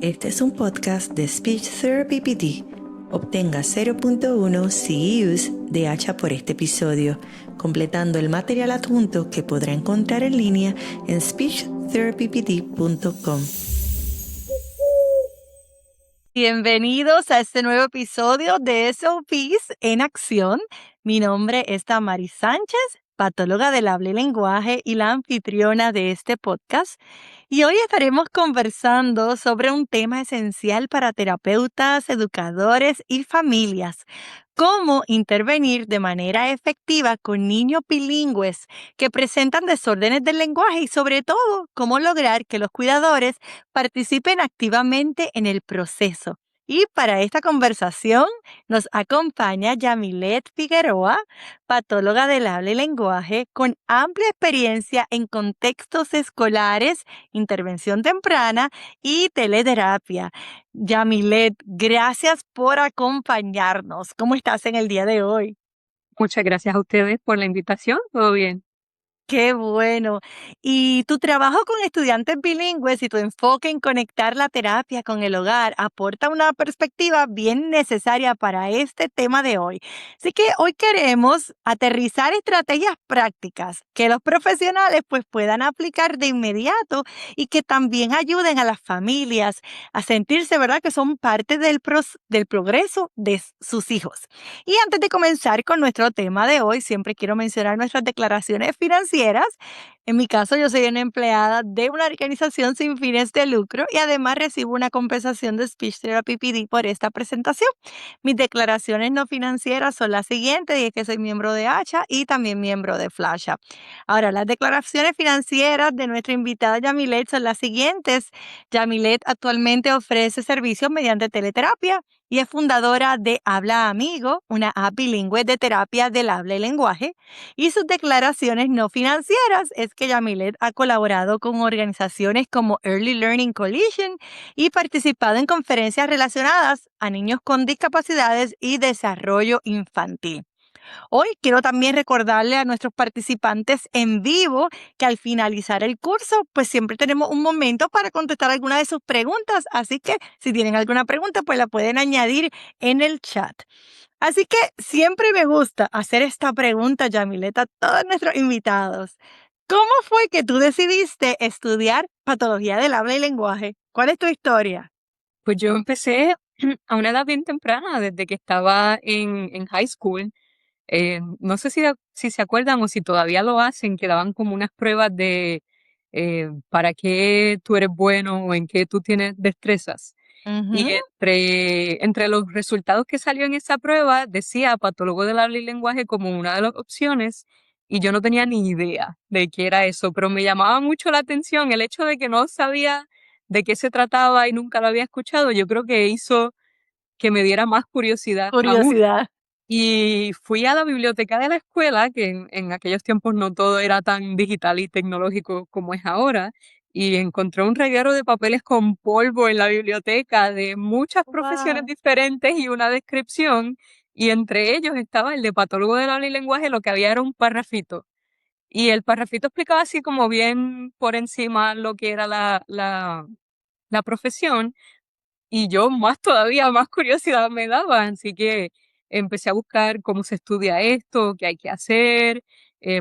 Este es un podcast de Speech Therapy PT. Obtenga 0.1 CEUs de hacha por este episodio, completando el material adjunto que podrá encontrar en línea en speechtherapypt.com. Bienvenidos a este nuevo episodio de SOPs en acción. Mi nombre es Damaris Sánchez, patóloga del habla y lenguaje y la anfitriona de este podcast. Y hoy estaremos conversando sobre un tema esencial para terapeutas, educadores y familias: cómo intervenir de manera efectiva con niños bilingües que presentan desórdenes del lenguaje y, sobre todo, cómo lograr que los cuidadores participen activamente en el proceso. Y para esta conversación nos acompaña Yamilet Figueroa, patóloga del habla y lenguaje con amplia experiencia en contextos escolares, intervención temprana y teleterapia. Yamilet, gracias por acompañarnos. ¿Cómo estás en el día de hoy? Muchas gracias a ustedes por la invitación. ¿Todo bien? Qué bueno. Y tu trabajo con estudiantes bilingües y tu enfoque en conectar la terapia con el hogar aporta una perspectiva bien necesaria para este tema de hoy. Así que hoy queremos aterrizar estrategias prácticas que los profesionales pues puedan aplicar de inmediato y que también ayuden a las familias a sentirse, ¿verdad?, que son parte del progreso de sus hijos. Y antes de comenzar con nuestro tema de hoy, siempre quiero mencionar nuestras declaraciones financieras. En mi caso, yo soy una empleada de una organización sin fines de lucro y además recibo una compensación de Speech Therapy PD por esta presentación. Mis declaraciones no financieras son las siguientes, y es que soy miembro de ACHA y también miembro de FLASHA. Ahora, las declaraciones financieras de nuestra invitada Yamilet son las siguientes. Yamilet actualmente ofrece servicios mediante teleterapia y es fundadora de Habla Amigo, una app bilingüe de terapia del habla y lenguaje. Y sus declaraciones no financieras es que Yamilet ha colaborado con organizaciones como Early Learning Coalition y participado en conferencias relacionadas a niños con discapacidades y desarrollo infantil. Hoy quiero también recordarle a nuestros participantes en vivo que al finalizar el curso, pues siempre tenemos un momento para contestar alguna de sus preguntas. Así que si tienen alguna pregunta, pues la pueden añadir en el chat. Así que siempre me gusta hacer esta pregunta, Yamilet, a todos nuestros invitados. ¿Cómo fue que tú decidiste estudiar patología del habla y lenguaje? ¿Cuál es tu historia? Pues yo empecé a una edad bien temprana, desde que estaba en high school. No sé si se acuerdan o si todavía lo hacen, que daban como unas pruebas de para qué tú eres bueno o en qué tú tienes destrezas. Y Ujú. entre los resultados que salió en esa prueba, decía patólogo del habla y lenguaje como una de las opciones, y yo no tenía ni idea de qué era eso, pero me llamaba mucho la atención el hecho de que no sabía de qué se trataba y nunca lo había escuchado. Yo creo que hizo que me diera más curiosidad aún. Curiosidad. Y fui a la biblioteca de la escuela, que en aquellos tiempos no todo era tan digital y tecnológico como es ahora, y encontré un reguero de papeles con polvo en la biblioteca de muchas profesiones Wow. diferentes y una descripción, y entre ellos estaba el de patólogo del habla y lenguaje. Lo que había era un parrafito. Y el parrafito explicaba así como bien por encima lo que era la profesión, y yo más todavía, más curiosidad me daba, así que empecé a buscar cómo se estudia esto, qué hay que hacer.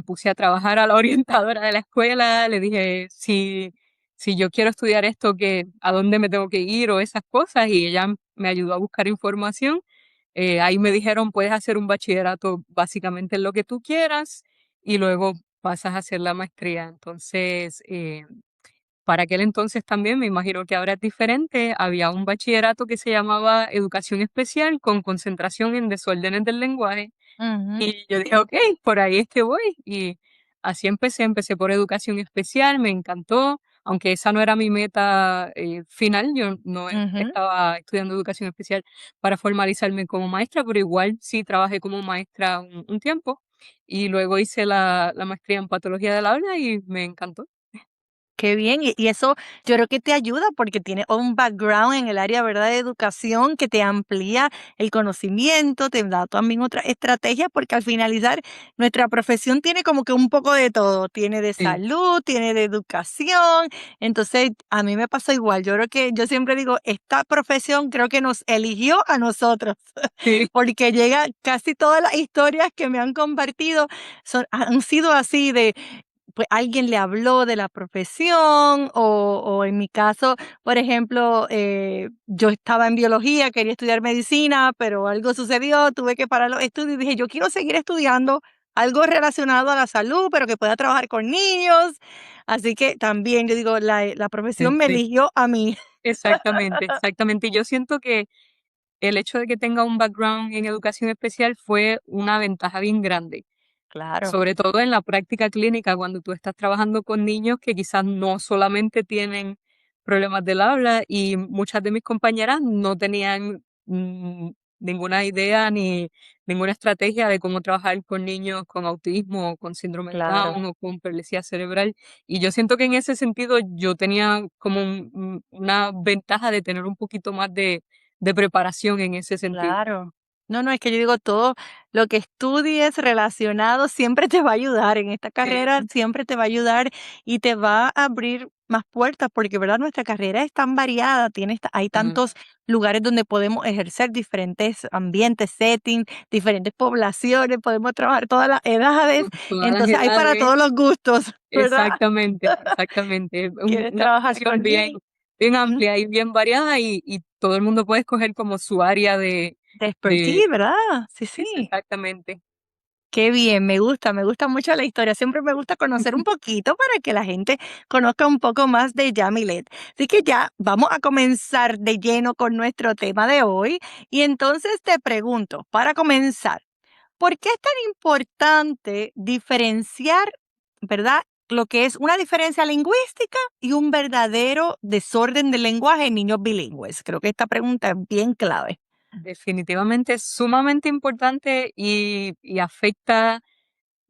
Puse a trabajar a la orientadora de la escuela, le dije si yo quiero estudiar esto, a dónde me tengo que ir o esas cosas, y ella me ayudó a buscar información. Ahí me dijeron, puedes hacer un bachillerato básicamente en lo que tú quieras y luego pasas a hacer la maestría. Entonces, para aquel entonces también, me imagino que ahora es diferente, había un bachillerato que se llamaba Educación Especial con concentración en desórdenes del lenguaje. Ujú. Y yo dije, ok, por ahí es que voy. Y así empecé por Educación Especial, me encantó, aunque esa no era mi meta final. Yo no Ujú. estaba estudiando Educación Especial para formalizarme como maestra, pero igual sí trabajé como maestra un tiempo. Y luego hice la maestría en Patología del Habla y me encantó. Qué bien, y eso yo creo que te ayuda porque tienes un background en el área, ¿verdad?, de educación que te amplía el conocimiento, te da también otra estrategia, porque al finalizar nuestra profesión tiene como que un poco de todo, tiene de Sí, salud, tiene de educación, entonces a mí me pasa igual, yo creo que yo siempre digo, esta profesión creo que nos eligió a nosotros, sí, porque llega casi todas las historias que me han compartido han sido así de pues alguien le habló de la profesión o en mi caso, por ejemplo, yo estaba en biología, quería estudiar medicina, pero algo sucedió, tuve que parar los estudios y dije, yo quiero seguir estudiando algo relacionado a la salud, pero que pueda trabajar con niños. Así que también yo digo, la profesión sí, me sí. eligió a mí. Exactamente, exactamente. Y yo siento que el hecho de que tenga un background en educación especial fue una ventaja bien grande. Claro, Sobre todo en la práctica clínica, cuando tú estás trabajando con niños que quizás no solamente tienen problemas del habla y muchas de mis compañeras no tenían ninguna idea ni ninguna estrategia de cómo trabajar con niños con autismo o con síndrome de claro. Down o con parálisis cerebral. Y yo siento que en ese sentido yo tenía como una ventaja de tener un poquito más de preparación en ese sentido. Claro. No, no, es que yo digo, todo lo que estudies relacionado siempre te va a ayudar en esta Sí, carrera, siempre te va a ayudar y te va a abrir más puertas, porque, ¿verdad? Nuestra carrera es tan variada, hay ajá. tantos lugares donde podemos ejercer diferentes ambientes, settings, diferentes poblaciones, podemos trabajar todas las edades, Todas las entonces hay para edades. todos los gustos, ¿verdad? Exactamente, exactamente. ¿Quieres Una trabajar profesión con bien, niños? bien amplia y bien variada y todo el mundo puede escoger como su área De de, expertise, ¿verdad? Sí, eso sí. exactamente. Qué bien, me gusta mucho la historia. Siempre me gusta conocer un poquito para que la gente conozca un poco más de Yamilet. Así que ya vamos a comenzar de lleno con nuestro tema de hoy. Y entonces te pregunto, para comenzar, ¿por qué es tan importante diferenciar, verdad, lo que es una diferencia lingüística y un verdadero desorden del lenguaje en niños bilingües? Creo que esta pregunta es bien clave. Definitivamente es sumamente importante y afecta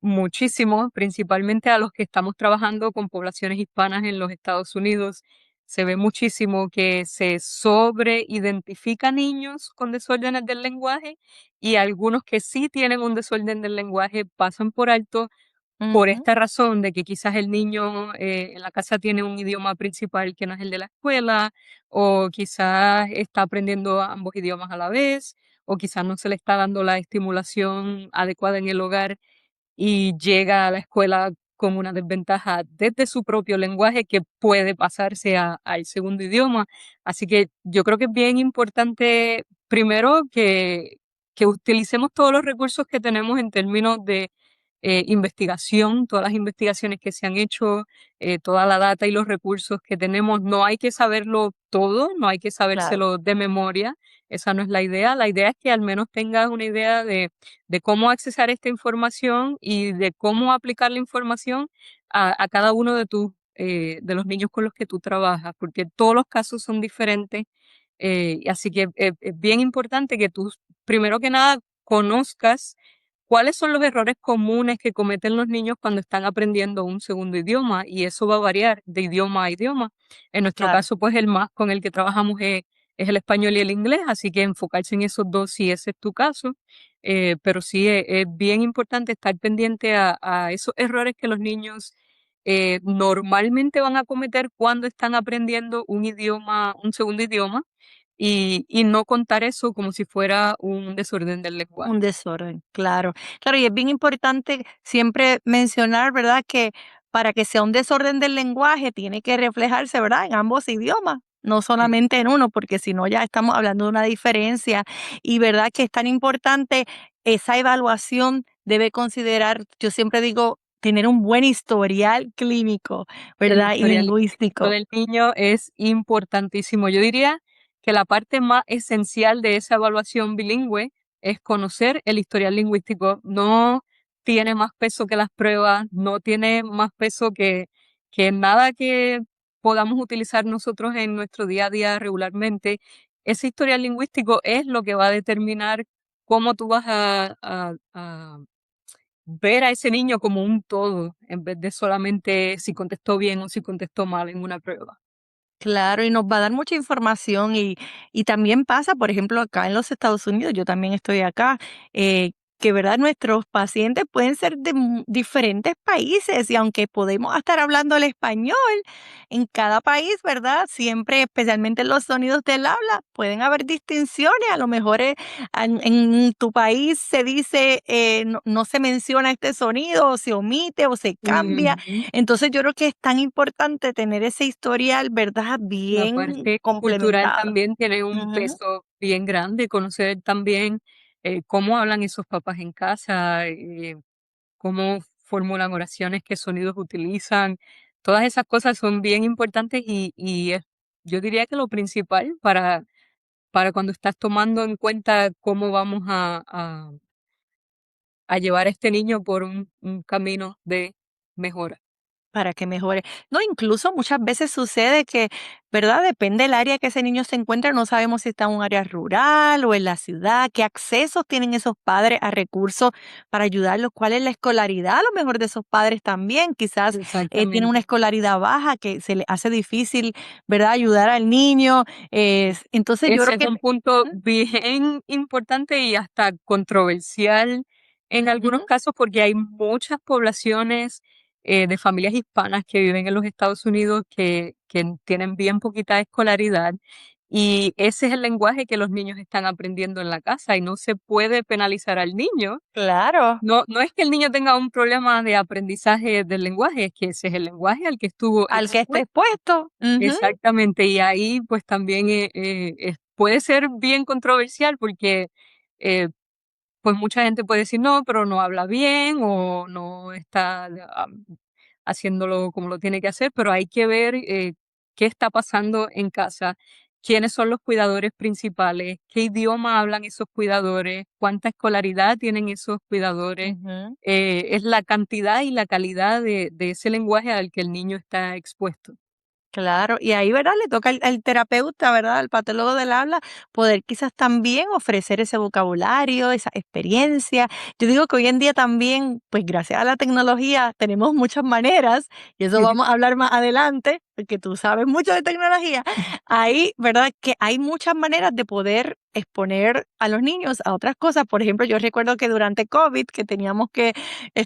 muchísimo, principalmente a los que estamos trabajando con poblaciones hispanas en los Estados Unidos. Se ve muchísimo que se sobreidentifica niños con desórdenes del lenguaje y algunos que sí tienen un desorden del lenguaje pasan por alto por Ujú, esta razón de que quizás el niño en la casa tiene un idioma principal que no es el de la escuela, o quizás está aprendiendo ambos idiomas a la vez, o quizás no se le está dando la estimulación adecuada en el hogar y llega a la escuela con una desventaja desde su propio lenguaje que puede pasarse al segundo idioma. Así que yo creo que es bien importante, primero, que utilicemos todos los recursos que tenemos en términos de investigación, todas las investigaciones que se han hecho, toda la data y los recursos que tenemos. No hay que saberlo todo, no hay que claro, sabérselo de memoria. Esa no es la idea. La idea es que al menos tengas una idea de cómo accesar esta información y de cómo aplicar la información a cada uno de los niños con los que tú trabajas, porque todos los casos son diferentes. Así que es bien importante que tú, primero que nada, conozcas cuáles son los errores comunes que cometen los niños cuando están aprendiendo un segundo idioma, y eso va a variar de idioma a idioma. En nuestro claro. caso, pues el más con el que trabajamos es el español y el inglés, así que enfocarse en esos dos si ese es tu caso. Pero sí es bien importante estar pendiente a esos errores que los niños normalmente van a cometer cuando están aprendiendo un idioma, un segundo idioma, y no contar eso como si fuera un desorden del lenguaje. Un desorden, claro. Claro, y es bien importante siempre mencionar, ¿verdad?, que para que sea un desorden del lenguaje tiene que reflejarse, ¿verdad?, en ambos idiomas, no Sí, solamente en uno, porque si no ya estamos hablando de una diferencia. Y verdad que es tan importante esa evaluación debe considerar, yo siempre digo, tener un buen historial clínico, el ¿verdad?, y historial lingüístico lingüístico. del niño es importantísimo. Yo diría que la parte más esencial de esa evaluación bilingüe es conocer el historial lingüístico. No tiene más peso que las pruebas, no tiene más peso que nada que podamos utilizar nosotros en nuestro día a día regularmente. Ese historial lingüístico es lo que va a determinar cómo tú vas a ver a ese niño como un todo, en vez de solamente si contestó bien o si contestó mal en una prueba. Claro, y nos va a dar mucha información y también pasa, por ejemplo, acá en los Estados Unidos, yo también estoy acá, que verdad nuestros pacientes pueden ser de diferentes países y aunque podemos estar hablando el español, en cada país, ¿verdad? Siempre, especialmente en los sonidos del habla, pueden haber distinciones. A lo mejor en tu país se dice, no, no se menciona este sonido, o se omite o se cambia. Ujú. Entonces, yo creo que es tan importante tener ese historial, ¿verdad? La Bien parte cultural complementado. también tiene un Ujú. peso bien grande, conocer también cómo hablan esos papás en casa, cómo formulan oraciones, qué sonidos utilizan. Todas esas cosas son bien importantes y yo diría que lo principal para cuando estás tomando en cuenta cómo vamos a llevar a este niño por un camino de mejora. Para que mejore. No, incluso muchas veces sucede que, ¿verdad? Depende del área que ese niño se encuentre, no sabemos si está en un área rural o en la ciudad, qué accesos tienen esos padres a recursos para ayudarlos, cuál es la escolaridad a lo mejor de esos padres también. Quizás tienen una Exactamente. escolaridad baja que se le hace difícil, ¿verdad? Ayudar al niño. Entonces yo creo Ese es que... un punto Ujú, bien importante y hasta controversial en algunos ujú, casos porque hay muchas poblaciones de familias hispanas que viven en los Estados Unidos que tienen bien poquita escolaridad y ese es el lenguaje que los niños están aprendiendo en la casa y no se puede penalizar al niño. claro, No, no es que el niño tenga un problema de aprendizaje del lenguaje, es que ese es el lenguaje al que estuvo al que esté expuesto. expuesto. Ujú, Exactamente, y ahí pues también puede ser bien controversial porque eh, pues mucha gente puede decir no, pero no habla bien o no está haciéndolo como lo tiene que hacer, pero hay que ver qué está pasando en casa, quiénes son los cuidadores principales, qué idioma hablan esos cuidadores, cuánta escolaridad tienen esos cuidadores. ujú. Es la cantidad y la calidad de ese lenguaje al que el niño está expuesto. Claro, y ahí, ¿verdad? Le toca al terapeuta, ¿verdad? Al patólogo del habla, poder quizás también ofrecer ese vocabulario, esa experiencia. Yo digo que hoy en día también, pues gracias a la tecnología, tenemos muchas maneras, y eso vamos a hablar más adelante, porque tú sabes mucho de tecnología. Ahí, ¿verdad? Que hay muchas maneras de poder exponer a los niños a otras cosas. Por ejemplo, yo recuerdo que durante COVID, que teníamos que,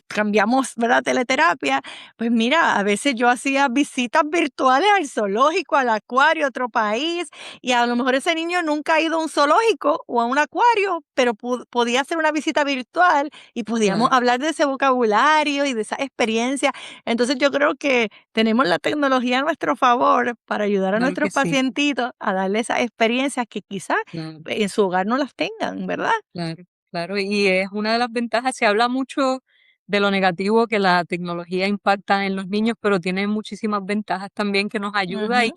cambiamos, ¿verdad? Teleterapia, pues mira, a veces yo hacía visitas virtuales al zoológico, al acuario, a otro país, y a lo mejor ese niño nunca ha ido a un zoológico o a un acuario, pero podía hacer una visita virtual y podíamos Claro, hablar de ese vocabulario y de esa experiencia. Entonces yo creo que tenemos la tecnología a nuestro favor para ayudar a claro nuestros que sí, pacientitos a darle esas experiencias que quizás claro. en su hogar no las tengan, ¿verdad? Claro, claro, y es una de las ventajas. Se habla mucho de lo negativo que la tecnología impacta en los niños, pero tiene muchísimas ventajas también que nos ayuda Ujú,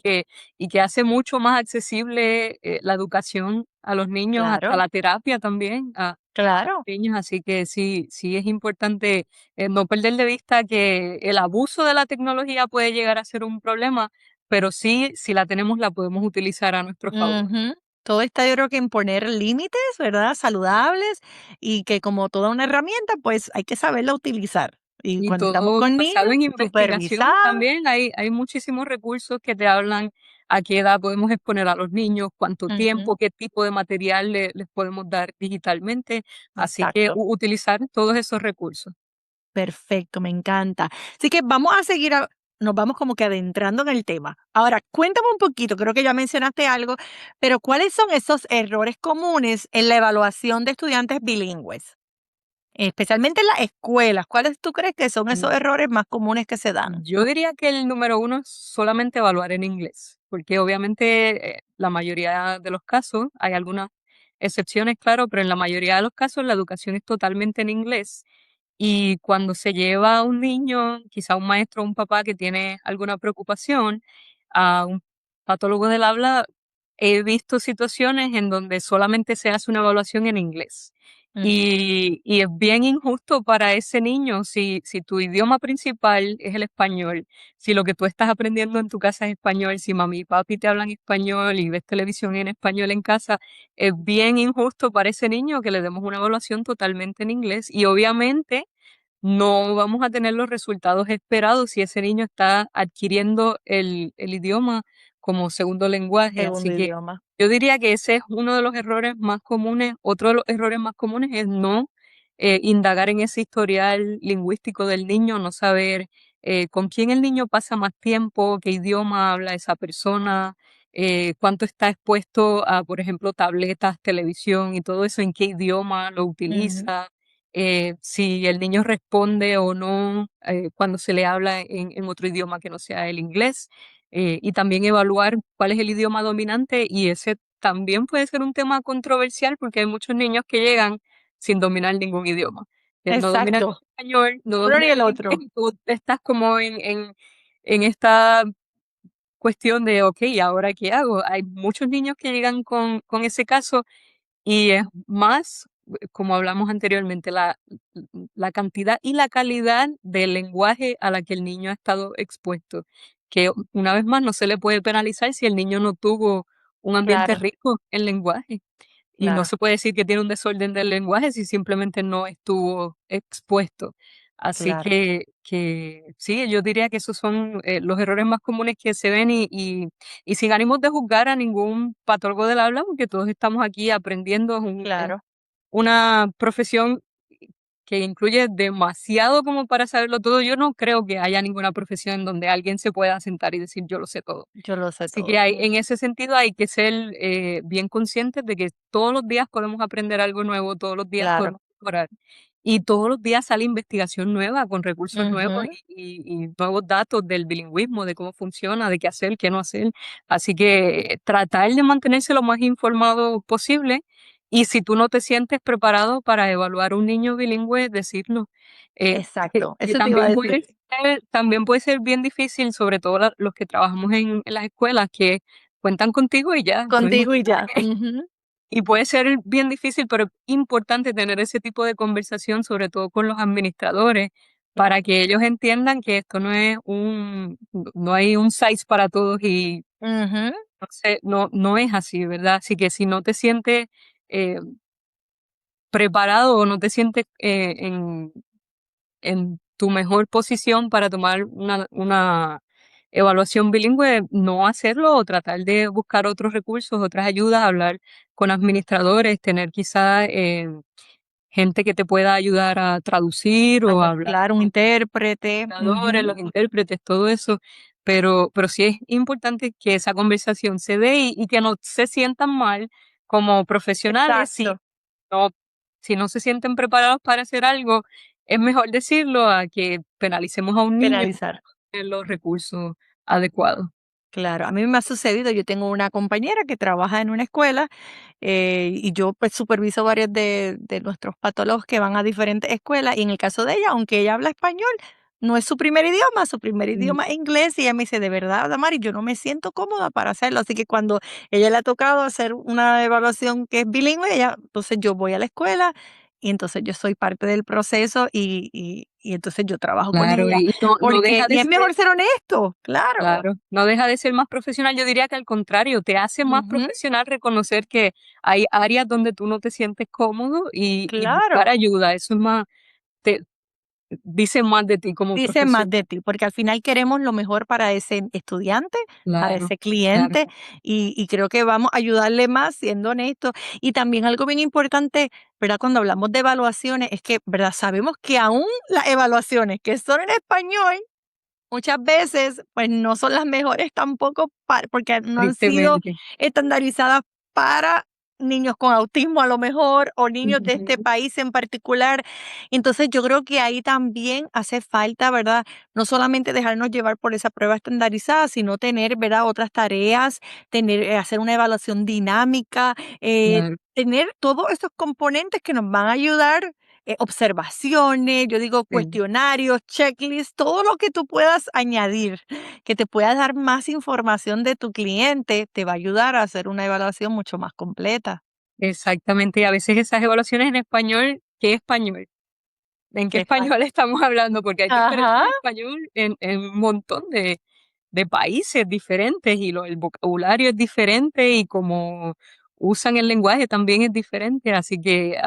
y que hace mucho más accesible la educación a los niños, hasta claro, la terapia también a los claro. niños. Así que sí, sí es importante no perder de vista que el abuso de la tecnología puede llegar a ser un problema, pero sí, si la tenemos, la podemos utilizar a nuestro favor. Ujú. Todo está, yo creo que en poner límites, ¿verdad? Saludables y que como toda una herramienta, pues hay que saberla utilizar. Y Y cuando estamos todo con niños, basado en investigación supervisar. también. Hay muchísimos recursos que te hablan a qué edad podemos exponer a los niños, cuánto Ujú, tiempo, qué tipo de material les podemos dar digitalmente. Así que exacto. utilizar todos esos recursos. Perfecto, me encanta. Así que vamos a seguir, nos vamos como que adentrando en el tema. Ahora, cuéntame un poquito, creo que ya mencionaste algo, pero ¿cuáles son esos errores comunes en la evaluación de estudiantes bilingües? Especialmente en las escuelas. ¿Cuáles tú crees que son esos errores más comunes que se dan? Yo diría que el número uno es solamente evaluar en inglés, porque obviamente la mayoría de los casos, hay algunas excepciones, claro, pero en la mayoría de los casos la educación es totalmente en inglés. Y cuando se lleva a un niño, quizá un maestro o un papá que tiene alguna preocupación, a un patólogo del habla, he visto situaciones en donde solamente se hace una evaluación en inglés. Y es bien injusto para ese niño si tu idioma principal es el español, si lo que tú estás aprendiendo en tu casa es español, si mami y papi te hablan español y ves televisión en español en casa, es bien injusto para ese niño que le demos una evaluación totalmente en inglés. Y obviamente no vamos a tener los resultados esperados si ese niño está adquiriendo el idioma como segundo lenguaje. Segundo Así que idioma. yo diría que ese es uno de los errores más comunes. Otro de los errores más comunes es no indagar en ese historial lingüístico del niño, no saber con quién el niño pasa más tiempo, qué idioma habla esa persona, cuánto está expuesto a, por ejemplo, tabletas, televisión y todo eso, en qué idioma lo Ujú. utiliza, si el niño responde o no cuando se le habla en otro idioma que no sea el inglés, y también evaluar cuál es el idioma dominante, y ese también puede ser un tema controversial porque hay muchos niños que llegan sin dominar ningún idioma. No dominan Exacto. el español, no Uno ni dominan el el inglés, otro. y tú estás como en esta cuestión de, ok, ¿ahora qué hago? Hay muchos niños que llegan con ese caso y es más, como hablamos anteriormente, la cantidad y la calidad del lenguaje a la que el niño ha estado expuesto, que una vez más no se le puede penalizar si el niño no tuvo un ambiente Claro, rico en lenguaje. Y no claro, se puede decir que tiene un desorden del lenguaje si simplemente no estuvo expuesto. Así claro, que sí, yo diría que esos son los errores más comunes que se ven y sin ánimos de juzgar a ningún patólogo del habla, porque todos estamos aquí aprendiendo, es claro, una profesión que incluye demasiado como para saberlo todo. Yo no creo que haya ninguna profesión en donde alguien se pueda sentar y decir yo lo sé todo. yo lo sé Así que todo. en ese sentido hay que ser bien conscientes de que todos los días podemos aprender algo nuevo, todos los días Claro. podemos mejorar. Y todos los días sale investigación nueva con recursos nuevos Ujú. y nuevos datos del bilingüismo, de cómo funciona, de qué hacer, qué no hacer. Así que tratar de mantenerse lo más informado posible. Y si tú no te sientes preparado para evaluar a un niño bilingüe, decirlo. Exacto, Que eso te iba a decir. también puede ser bien difícil, sobre todo los que trabajamos en las escuelas, que cuentan contigo y ya, no hay más Contigo y nada. ya. Ujú. Y puede ser bien difícil, pero es importante tener ese tipo de conversación, sobre todo con los administradores, para Claro. que ellos entiendan que esto no hay un size para todos y Ujú. no es así, ¿verdad? Así que si no te sientes eh, preparado o no te sientes en tu mejor posición para tomar una evaluación bilingüe, no hacerlo o tratar de buscar otros recursos, otras ayudas, hablar con administradores, tener quizá gente que te pueda ayudar a traducir o hablar Claro, un con intérprete. administradores, Ujú. los intérpretes, todo eso. Pero sí es importante que esa conversación se dé y que no se sientan mal como profesionales Exacto. no, si no se sienten preparados para hacer algo, es mejor decirlo a que penalicemos a un niño Penalizar. en los recursos adecuados. Claro, a mí me ha sucedido, yo tengo una compañera que trabaja en una escuela y yo pues superviso varios de nuestros patólogos que van a diferentes escuelas y en el caso de ella, aunque ella habla español, no es su primer Mm, idioma es inglés y ella me dice, de verdad, Damari, yo no me siento cómoda para hacerlo, así que cuando ella le ha tocado hacer una evaluación que es bilingüe, ella, entonces yo voy a la escuela y entonces yo soy parte del proceso y entonces yo trabajo con claro, ella, y no porque, deja y de es ser, mejor ser honesto, claro. claro, no deja de ser más profesional. Yo diría que al contrario, te hace más Ujú. profesional reconocer que hay áreas donde tú no te sientes cómodo y buscar Claro, ayuda. Eso es más, te dice más de ti como dice más profesional. de ti, porque al final queremos lo mejor para ese estudiante, para Claro, ese claro. cliente, y creo que vamos a ayudarle más siendo honestos. Y también algo bien importante, ¿verdad? Cuando hablamos de evaluaciones, es que, ¿verdad? Sabemos que aún las evaluaciones que son en español, muchas veces, pues, no son las mejores tampoco porque no han sido Tristemente. estandarizadas para niños con autismo, a lo mejor, o niños de este Ujú, país en particular. Entonces, yo creo que ahí también hace falta, ¿verdad? No solamente dejarnos llevar por esa prueba estandarizada, sino tener, ¿verdad? Otras tareas, tener, hacer una evaluación dinámica, claro, tener todos esos componentes que nos van a ayudar observaciones, yo digo sí. cuestionarios, checklists, todo lo que tú puedas añadir, que te pueda dar más información de tu cliente, te va a ayudar a hacer una evaluación mucho más completa. Exactamente, y a veces esas evaluaciones en español, ¿qué español? ¿En qué Que fa español estamos hablando? Porque hay Ajá, diferentes español en un montón de países diferentes y el vocabulario es diferente y como usan el lenguaje también es diferente, así que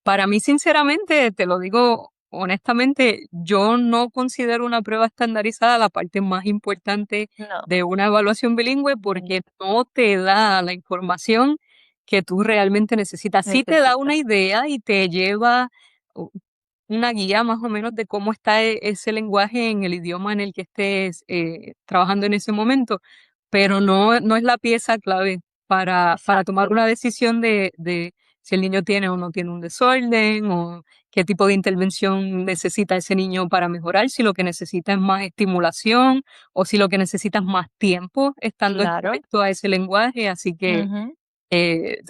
Para mí, sinceramente, te lo digo honestamente, yo no considero una prueba estandarizada la parte más importante No, de una evaluación bilingüe porque no te da la información que tú realmente necesitas. Sí te da necesita. una idea y te lleva u- una guía más o menos de cómo está ese lenguaje en el idioma en el que estés trabajando en ese momento, pero no es la pieza clave para tomar Exacto. una decisión de si el niño tiene o no tiene un desorden o qué tipo de intervención necesita ese niño para mejorar, si lo que necesita es más estimulación o si lo que necesita es más tiempo estando Claro. expuesto a ese lenguaje. Así que Ujú.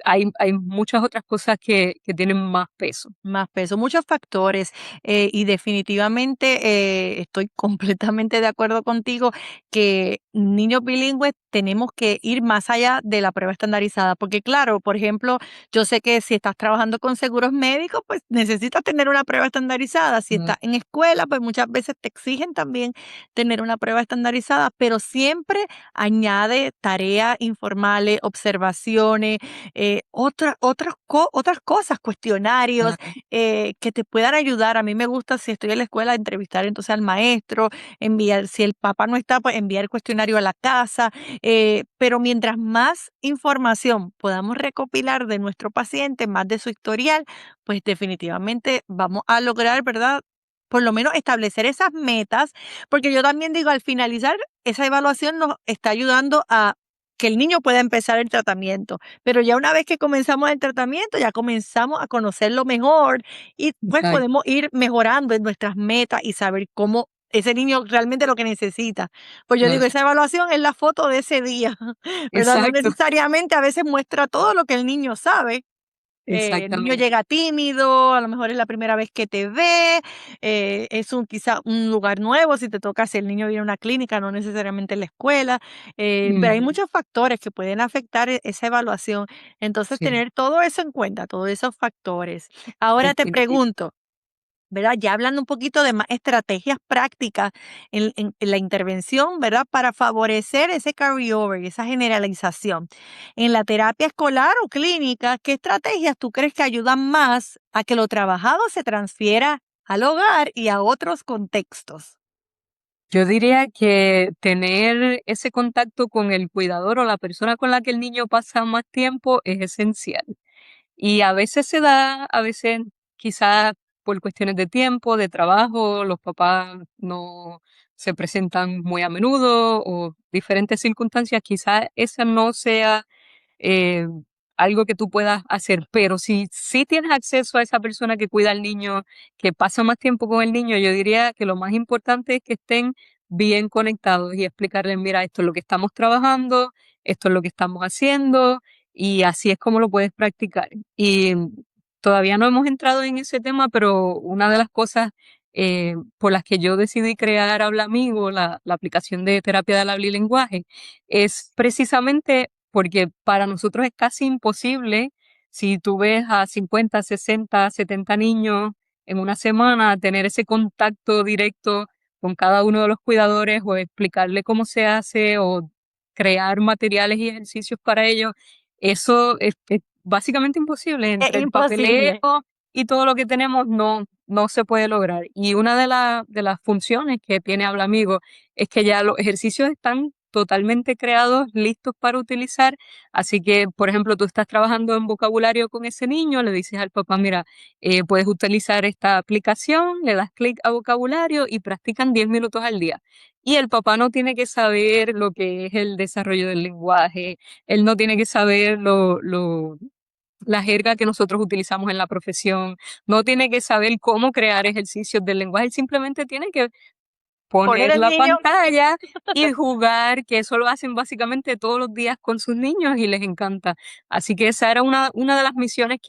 hay muchas otras cosas que tienen más peso. Más peso, muchos factores, y definitivamente estoy completamente de acuerdo contigo que niños bilingües tenemos que ir más allá de la prueba estandarizada, porque claro, por ejemplo, yo sé que si estás trabajando con seguros médicos, pues necesitas tener una prueba estandarizada. Si Mm, estás en escuela, pues muchas veces te exigen también tener una prueba estandarizada, pero siempre añade tareas informales, observaciones, otras cosas, cuestionarios claro, que te puedan ayudar. A mí me gusta, si estoy en la escuela, entrevistar entonces al maestro, enviar, si el papá no está, pues enviar el cuestionario a la casa. Pero mientras más información podamos recopilar de nuestro paciente, más de su historial, pues definitivamente vamos a lograr, ¿verdad? Por lo menos establecer esas metas, porque yo también digo, al finalizar, esa evaluación nos está ayudando a que el niño pueda empezar el tratamiento, pero ya una vez que comenzamos el tratamiento, ya comenzamos a conocerlo mejor y pues exacto, podemos ir mejorando en nuestras metas y saber cómo ese niño realmente lo que necesita. Pues yo digo, claro, esa evaluación es la foto de ese día, ¿verdad? No exacto, necesariamente a veces muestra todo lo que el niño sabe. El niño exactamente. llega tímido, a lo mejor es la primera vez que te ve, es quizá un lugar nuevo, si te toca, si el niño viene a una clínica, no necesariamente la escuela, pero hay Ujú, muchos factores que pueden afectar esa evaluación. Entonces, sí, tener todo eso en cuenta, todos esos factores. Ahora te definitivo. pregunto, ¿verdad? Ya hablando un poquito de más estrategias prácticas en la intervención, ¿verdad? Para favorecer ese carryover, esa generalización. En la terapia escolar o clínica, ¿qué estrategias tú crees que ayudan más a que lo trabajado se transfiera al hogar y a otros contextos? Yo diría que tener ese contacto con el cuidador o la persona con la que el niño pasa más tiempo es esencial. Y a veces se da, a veces quizás por cuestiones de tiempo, de trabajo, los papás no se presentan muy a menudo o diferentes circunstancias, quizás esa no sea eh, algo que tú puedas hacer, pero si tienes acceso a esa persona que cuida al niño, que pasa más tiempo con el niño, yo diría que lo más importante es que estén bien conectados y explicarles, mira, esto es lo que estamos trabajando, esto es lo que estamos haciendo y así es como lo puedes practicar. Y todavía no hemos entrado en ese tema, pero una de las cosas por las que yo decidí crear Habla Amigo, la aplicación de terapia del habla y lenguaje, es precisamente porque para nosotros es casi imposible, si tú ves a 50, 60, 70 niños en una semana, tener ese contacto directo con cada uno de los cuidadores o explicarle cómo se hace o crear materiales y ejercicios para ellos. Eso es básicamente imposible. Es Entre el papeleo imposible. y todo lo que tenemos no se puede lograr. Y una de las funciones que tiene Habla Amigo es que ya los ejercicios están totalmente creados, listos para utilizar. Así que, por ejemplo, tú estás trabajando en vocabulario con ese niño, le dices al papá, mira, puedes utilizar esta aplicación, le das clic a vocabulario y practican 10 minutos al día. Y el papá no tiene que saber lo que es el desarrollo del lenguaje, él no tiene que saber la jerga que nosotros utilizamos en la profesión, no tiene que saber cómo crear ejercicios del lenguaje, él simplemente tiene que Poner poner el la niño. pantalla y jugar, que eso lo hacen básicamente todos los días con sus niños y les encanta. Así que esa era una de las misiones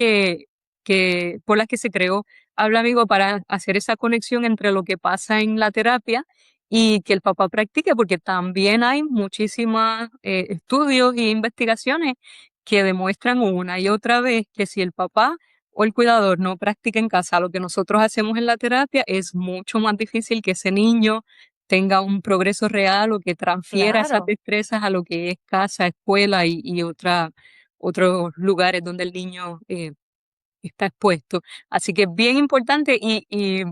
por las que se creó Habla Amigo para hacer esa conexión entre lo que pasa en la terapia y que el papá practique, porque también hay muchísimos estudios e investigaciones que demuestran una y otra vez que si el papá o el cuidador no practica en casa lo que nosotros hacemos en la terapia, es mucho más difícil que ese niño tenga un progreso real o que transfiera esas Claro. destrezas a lo que es casa, escuela y otros lugares donde el niño está expuesto. Así que es bien importante y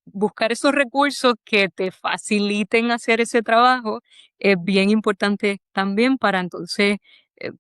buscar esos recursos que te faciliten hacer ese trabajo es bien importante también para entonces, eh,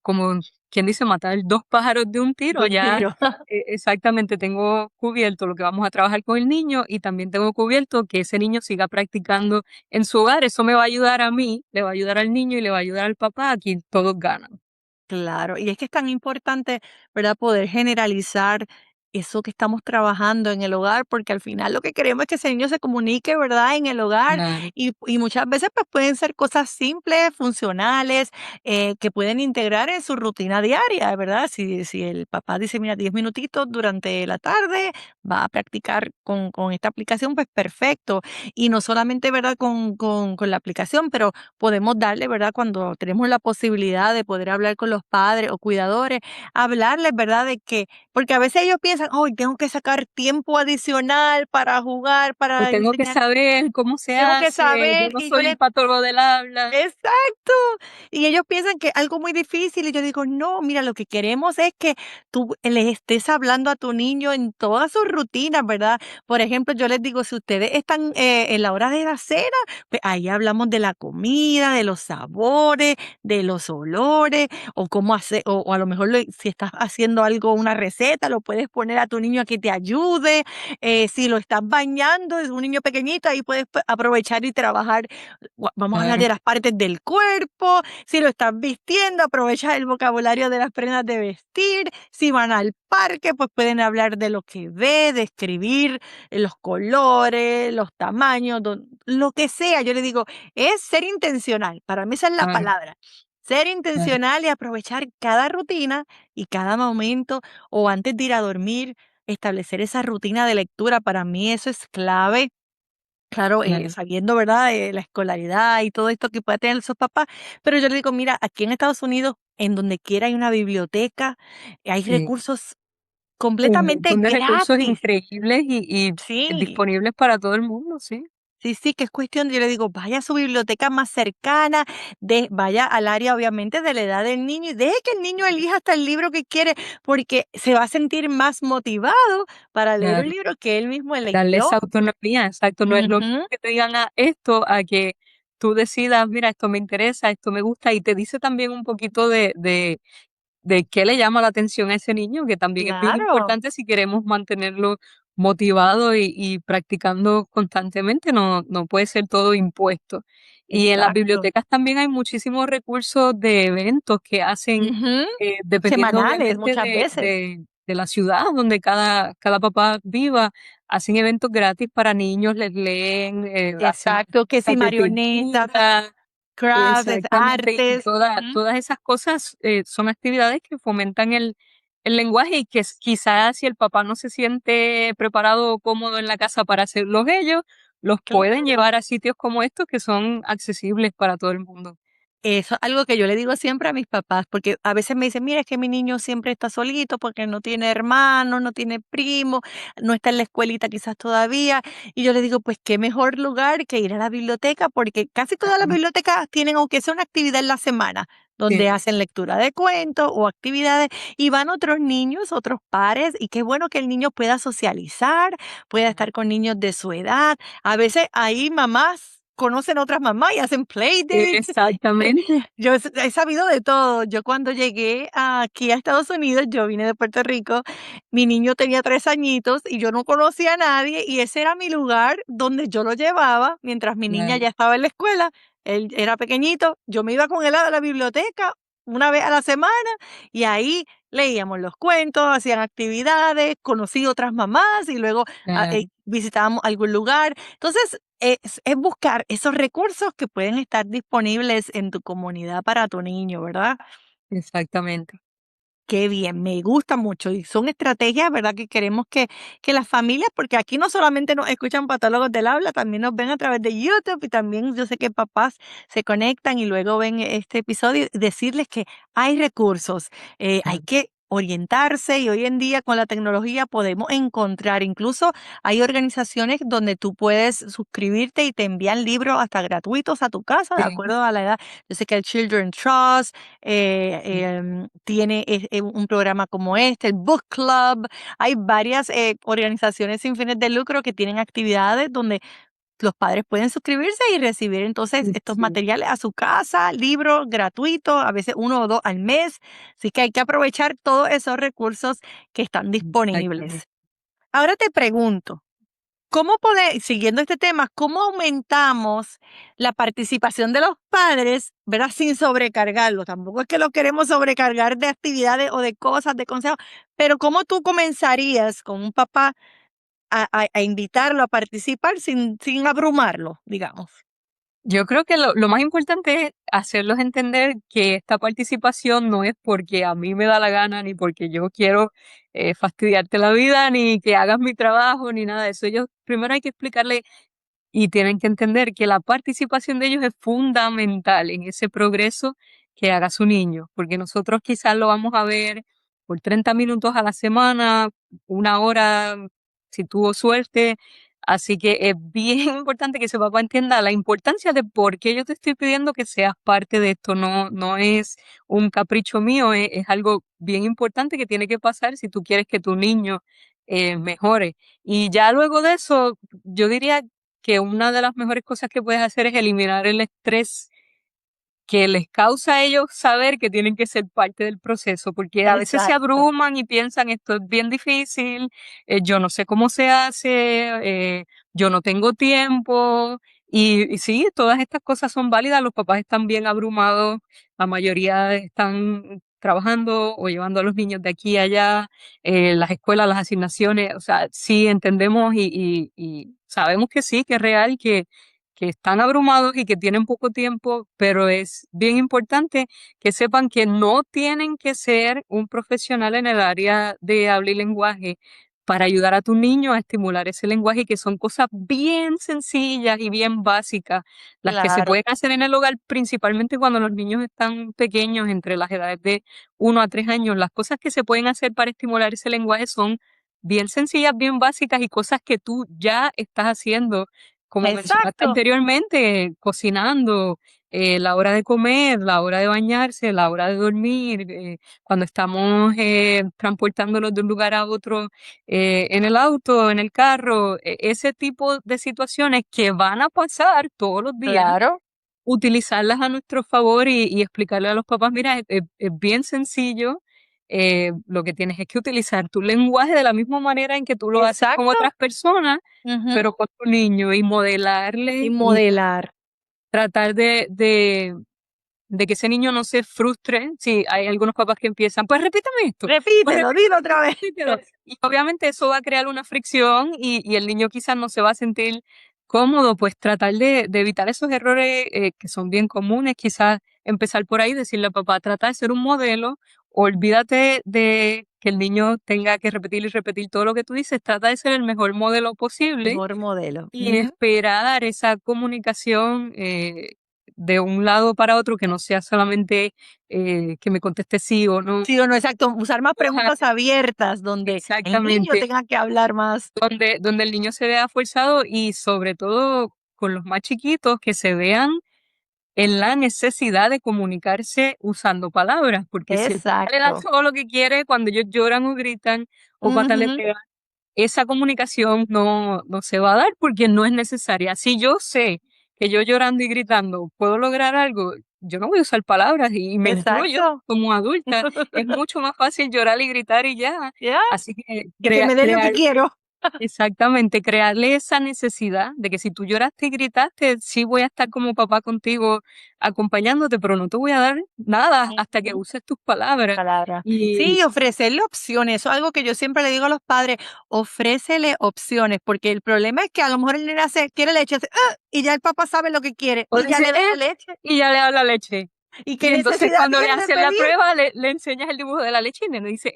como quien dice, matar dos pájaros de un tiro. Don Ya Tiro. exactamente tengo cubierto lo que vamos a trabajar con el niño y también tengo cubierto que ese niño siga practicando en su hogar. Eso me va a ayudar a mí, le va a ayudar al niño y le va a ayudar al papá, aquí todos ganan. Claro, y es que es tan importante, ¿verdad? Poder generalizar eso que estamos trabajando en el hogar, porque al final lo que queremos es que ese niño se comunique, ¿verdad? En el hogar Claro. y muchas veces pues pueden ser cosas simples, funcionales, que pueden integrar en su rutina diaria, ¿verdad? Si el papá dice, mira, 10 minutitos durante la tarde, va a practicar con esta aplicación, pues perfecto. Y no solamente, ¿verdad? Con la aplicación, pero podemos darle, ¿verdad? Cuando tenemos la posibilidad de poder hablar con los padres o cuidadores, hablarles, ¿verdad? De que, porque a veces ellos piensan, hoy tengo que sacar tiempo adicional para jugar, O para tengo que enseñar, saber cómo se tengo que hace, yo saber, no y yo soy les un patólogo del habla. exacto. Y ellos piensan que es algo muy difícil y yo digo, no, mira, lo que queremos es que tú les estés hablando a tu niño en todas sus rutinas, ¿verdad? Por ejemplo, yo les digo, si ustedes están en la hora de la cena, pues ahí hablamos de la comida, de los sabores, de los olores, o cómo hacer, o a lo mejor si estás haciendo algo, una receta, lo puedes poner a tu niño a que te ayude. Si lo estás bañando, es un niño pequeñito, ahí puedes aprovechar y trabajar. Vamos a hablar Claro, de las partes del cuerpo, si lo estás vistiendo, aprovecha el vocabulario de las prendas de vestir, si van al parque, pues pueden hablar de lo que ve, describir los colores, los tamaños, lo que sea. Yo le digo, es ser intencional, para mí esa es la claro, palabra. Ser claro. intencional y aprovechar cada rutina y cada momento o antes de ir a dormir, establecer esa rutina de lectura, para mí eso es clave. Claro, Claro, sabiendo, ¿verdad?, la escolaridad y todo esto que pueda tener sus papás, pero yo le digo, mira, aquí en Estados Unidos, en donde quiera hay una biblioteca, hay sí. recursos Un completamente montón de recursos gratis. increíbles y Sí, disponibles para todo el mundo, sí. sí, sí, que es cuestión, yo le digo, vaya a su biblioteca más cercana, vaya al área, obviamente, de la edad del niño y deje que el niño elija hasta el libro que quiere, porque se va a sentir más motivado para leer un Claro. libro que él mismo Darle eligió. esa autonomía, exacto. No es lo mismo Ujú, que te digan a esto, a que tú decidas, mira, esto me interesa, esto me gusta, y te dice también un poquito de qué le llama la atención a ese niño, que también es bien claro, importante si queremos mantenerlo motivado y practicando constantemente, no puede ser todo impuesto. Y en las exacto. bibliotecas también hay muchísimos recursos de eventos que hacen, Ujú. dependiendo Semanales, obviamente muchas veces. de la ciudad donde cada papá viva, hacen eventos gratis para niños, les leen, hacen Exacto, que si cosas de marionetas, pintura. crafts, Exactamente, y artes. Ujú. todas esas cosas, son actividades que fomentan el lenguaje y que quizás si el papá no se siente preparado o cómodo en la casa para hacerlos ellos, los pueden Claro. llevar a sitios como estos que son accesibles para todo el mundo. Eso es algo que yo le digo siempre a mis papás, porque a veces me dicen, mira, es que mi niño siempre está solito porque no tiene hermanos, no tiene primos, no está en la escuelita quizás todavía. Y yo le digo, pues qué mejor lugar que ir a la biblioteca, porque casi todas las Claro, bibliotecas tienen, aunque sea una actividad en la semana, donde sí, hacen lectura de cuentos o actividades, y van otros niños, otros pares, y qué bueno que el niño pueda socializar, pueda estar con niños de su edad. A veces ahí mamás conocen otras mamás y hacen playdates. exactamente, Yo he sabido de todo. Yo cuando llegué aquí a Estados Unidos, yo vine de Puerto Rico, mi niño tenía 3 añitos y yo no conocía a nadie, y ese era mi lugar donde yo lo llevaba mientras mi niña claro, ya estaba en la escuela. Él era pequeñito, yo me iba con él a la biblioteca una vez a la semana y ahí leíamos los cuentos, hacían actividades, conocí otras mamás y luego claro, visitábamos algún lugar. Entonces, es buscar esos recursos que pueden estar disponibles en tu comunidad para tu niño, ¿verdad? exactamente, Qué bien, me gusta mucho y son estrategias, ¿verdad? Que queremos que las familias, porque aquí no solamente nos escuchan patólogos del habla, también nos ven a través de YouTube y también yo sé que papás se conectan y luego ven este episodio y decirles que hay recursos, hay claro, que orientarse, y hoy en día con la tecnología podemos encontrar, incluso hay organizaciones donde tú puedes suscribirte y te envían libros hasta gratuitos a tu casa de Sí, acuerdo a la edad. Yo sé que el Children's Trust sí, tiene un programa como este, el Book Club. Hay varias organizaciones sin fines de lucro que tienen actividades donde los padres pueden suscribirse y recibir entonces estos sí, materiales a su casa, libros gratuitos, a veces 1 o 2 al mes. Así que hay que aprovechar todos esos recursos que están exactamente. disponibles. Ahora te pregunto, siguiendo este tema, cómo aumentamos la participación de los padres, ¿verdad? Sin sobrecargarlos? Tampoco es que los queremos sobrecargar de actividades o de cosas, de consejos, pero ¿cómo tú comenzarías con un papá a invitarlo a participar sin abrumarlo, digamos? Yo creo que lo más importante es hacerlos entender que esta participación no es porque a mí me da la gana, ni porque yo quiero fastidiarte la vida, ni que hagas mi trabajo, ni nada de eso. Ellos primero hay que explicarle y tienen que entender que la participación de ellos es fundamental en ese progreso que haga su niño, porque nosotros quizás lo vamos a ver por 30 minutos a la semana, 1 hora, si tuvo suerte. Así que es bien importante que ese papá entienda la importancia de por qué yo te estoy pidiendo que seas parte de esto. No, no es un capricho mío, es algo bien importante que tiene que pasar si tú quieres que tu niño mejore. Y ya luego de eso, yo diría que una de las mejores cosas que puedes hacer es eliminar el estrés que les causa a ellos saber que tienen que ser parte del proceso, porque a veces se Exacto, abruman y piensan esto es bien difícil, yo no sé cómo se hace, yo no tengo tiempo, y sí, todas estas cosas son válidas, los papás están bien abrumados, la mayoría están trabajando o llevando a los niños de aquí a allá, las escuelas, las asignaciones, o sea, sí entendemos y sabemos que sí, que es real, que están abrumados y que tienen poco tiempo, pero es bien importante que sepan que no tienen que ser un profesional en el área de habla y lenguaje para ayudar a tu niño a estimular ese lenguaje, que son cosas bien sencillas y bien básicas, las que se claro, pueden hacer en el hogar, principalmente cuando los niños están pequeños, entre las edades de 1 a 3 años. Las cosas que se pueden hacer para estimular ese lenguaje son bien sencillas, bien básicas y cosas que tú ya estás haciendo como mencionaste exacto, anteriormente, cocinando, la hora de comer, la hora de bañarse, la hora de dormir, cuando estamos transportándonos de un lugar a otro en el auto, en el carro, ese tipo de situaciones que van a pasar todos los días, claro, utilizarlas a nuestro favor y explicarle a los papás, mira, es bien sencillo, lo que tienes es que utilizar tu lenguaje de la misma manera en que tú lo haces con exacto, otras personas, ujú, pero con tu niño y y modelarle y modelar. tratar de que ese niño no se frustre. Si hay algunos papás que empiezan, pues repítame esto, pues Repítelo, dilo otra vez. repítelo. Y obviamente eso va a crear una fricción y el niño quizás no se va a sentir cómodo, pues tratar de evitar esos errores que son bien comunes, quizás empezar por ahí, decirle al papá, trata de ser un modelo, olvídate de que el niño tenga que repetir y repetir todo lo que tú dices, trata de ser el mejor modelo posible Mejor modelo. y Ujú. esperar esa comunicación de un lado para otro, que no sea solamente que me conteste sí o no. Sí o no, exacto, usar más Ajá, preguntas abiertas donde el niño exactamente, tenga que hablar más. donde el niño se vea forzado y sobre todo con los más chiquitos que se vean en la necesidad de comunicarse usando palabras, porque si el papá le da Exacto. todo lo que quiere cuando ellos lloran o gritan o Ujú, patalean, esa comunicación no se va a dar porque no es necesaria. Si yo sé que yo llorando y gritando puedo lograr algo, yo no voy a usar palabras y me incluyo exacto. como adulta. Es mucho más fácil llorar y gritar y ya. Ya, Así que que me den lo que crear, quiero. exactamente, crearle esa necesidad de que si tú lloraste y gritaste, sí voy a estar como papá contigo acompañándote, pero no te voy a dar nada hasta que Ujú. uses tus palabras. Palabra. Y Sí, ofrecerle opciones, eso es algo que yo siempre le digo a los padres, ofrécele opciones, porque el problema es que a lo mejor el nene quiere leche, hace, "Ah", y ya el papá sabe lo que quiere, o y ya dice, le da la leche. y ya le da la leche. ¿Y Y qué entonces necesidad cuando le tiene de hacen la pedir? prueba, le enseñas el dibujo de la leche y el nene dice,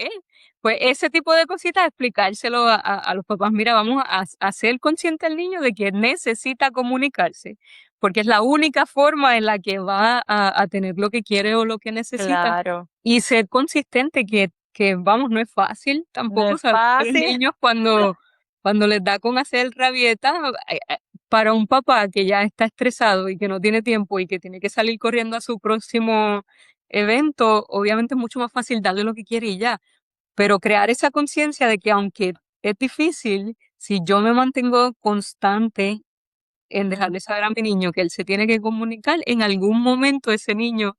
pues ese tipo de cositas, explicárselo a los papás, mira, vamos a hacer consciente al niño de que necesita comunicarse, porque es la única forma en la que va a tener lo que quiere o lo que necesita, Claro. y ser consistente vamos, no es fácil No tampoco, es ¿sabes? Los fácil. niños cuando les da con hacer rabieta, para un papá que ya está estresado y que no tiene tiempo y que tiene que salir corriendo a su próximo evento, obviamente es mucho más fácil darle lo que quiere y ya. Pero crear esa conciencia de que aunque es difícil, si yo me mantengo constante en dejarle saber a mi niño que él se tiene que comunicar, en algún momento ese niño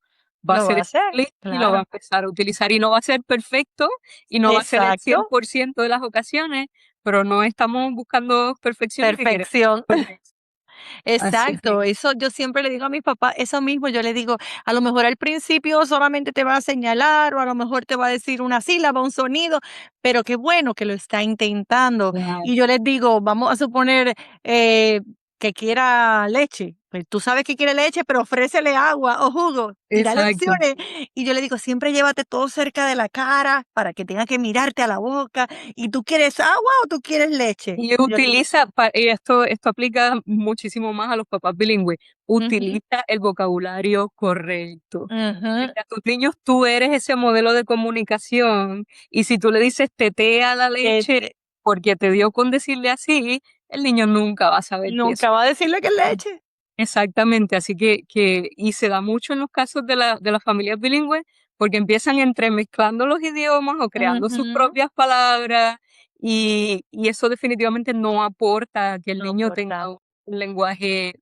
va a Lo va ser a hacer, feliz y lo va a claro. empezar a utilizar. Y no va a ser perfecto y no va a ser el Exacto. 100% de las ocasiones, pero no estamos buscando perfección ni queremos Perfección. perfección. Así Exacto, que, eso yo siempre le digo a mis papás, eso mismo, yo le digo, a lo mejor al principio solamente te va a señalar o a lo mejor te va a decir una sílaba, un sonido, pero qué bueno que lo está intentando. claro, Y yo les digo, vamos a suponer eh, que quiera leche, pues tú sabes que quiere leche, pero ofrécele agua o jugo y dale exacto. opciones. Y yo le digo, siempre llévate todo cerca de la cara para que tenga que mirarte a la boca. ¿Y tú quieres agua o tú quieres leche? Y Yo le digo, utiliza, y esto aplica muchísimo más a los papás bilingües, "Ujú, utiliza el vocabulario correcto. ujú, A tus niños tú eres ese modelo de comunicación y si tú le dices tetea la leche este, porque te dio con decirle así, el niño nunca va a saber que eso nunca va a decirle que es es leche". exactamente, así y se da mucho en los casos de las familias bilingües, porque empiezan entremezclando los idiomas o creando sus Ujú, propias palabras, y eso definitivamente no aporta a que el no niño tenga importa. un lenguaje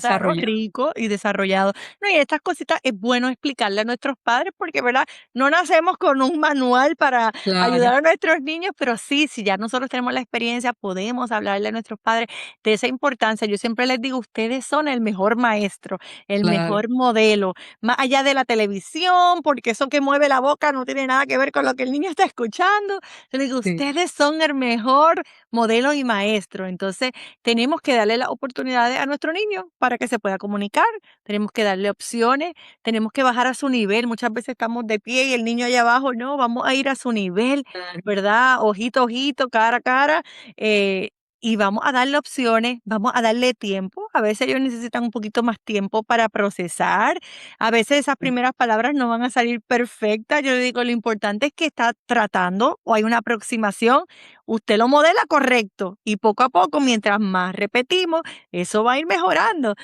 Claro, desarrollado. rico y desarrollado. No, y estas cositas es bueno explicarle a nuestros padres porque, ¿verdad? No nacemos con un manual para Claro, ayudar a nuestros niños, pero sí, si ya nosotros tenemos la experiencia, podemos hablarle a nuestros padres de esa importancia. Yo siempre les digo, ustedes son el mejor maestro, el claro, mejor modelo, más allá de la televisión, porque eso que mueve la boca no tiene nada que ver con lo que el niño está escuchando. Yo les digo, sí, ustedes son el mejor modelo y maestro. Entonces, tenemos que darle las oportunidades a nuestro niño para que se pueda comunicar, tenemos que darle opciones, tenemos que bajar a su nivel. Muchas veces estamos de pie y el niño allá abajo, no, vamos a ir a su nivel, claro, ¿verdad? Ojito a ojito, cara a cara, eh, y vamos a darle opciones, vamos a darle tiempo. A veces ellos necesitan un poquito más tiempo para procesar. A veces esas sí, primeras palabras no van a salir perfectas. Yo le digo, lo importante es que está tratando o hay una aproximación. Usted lo modela correcto y poco a poco, mientras más repetimos, eso va a ir mejorando.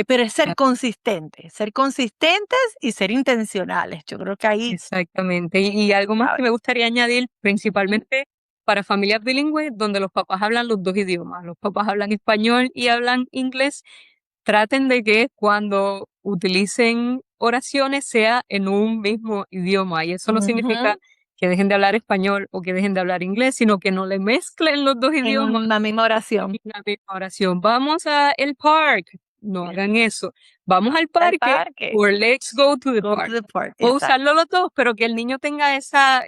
Pero es claro, ser consistentes y ser intencionales. Yo creo que ahí, exactamente. Y algo más que ¿sabes? me gustaría añadir, Ujú, principalmente para familias bilingües donde los papás hablan los dos idiomas, los papás hablan español y hablan inglés, traten de que cuando utilicen oraciones sea en un mismo idioma. Y eso no significa ujú, que dejen de hablar español o que dejen de hablar inglés, sino que no le mezclen los dos en idiomas una misma oración. en la misma oración. Vamos a el park. No hagan eso. Vamos al Al parque parque, or let's go to the go to park. the park, O exacto. usarlo los dos, pero que el niño tenga esa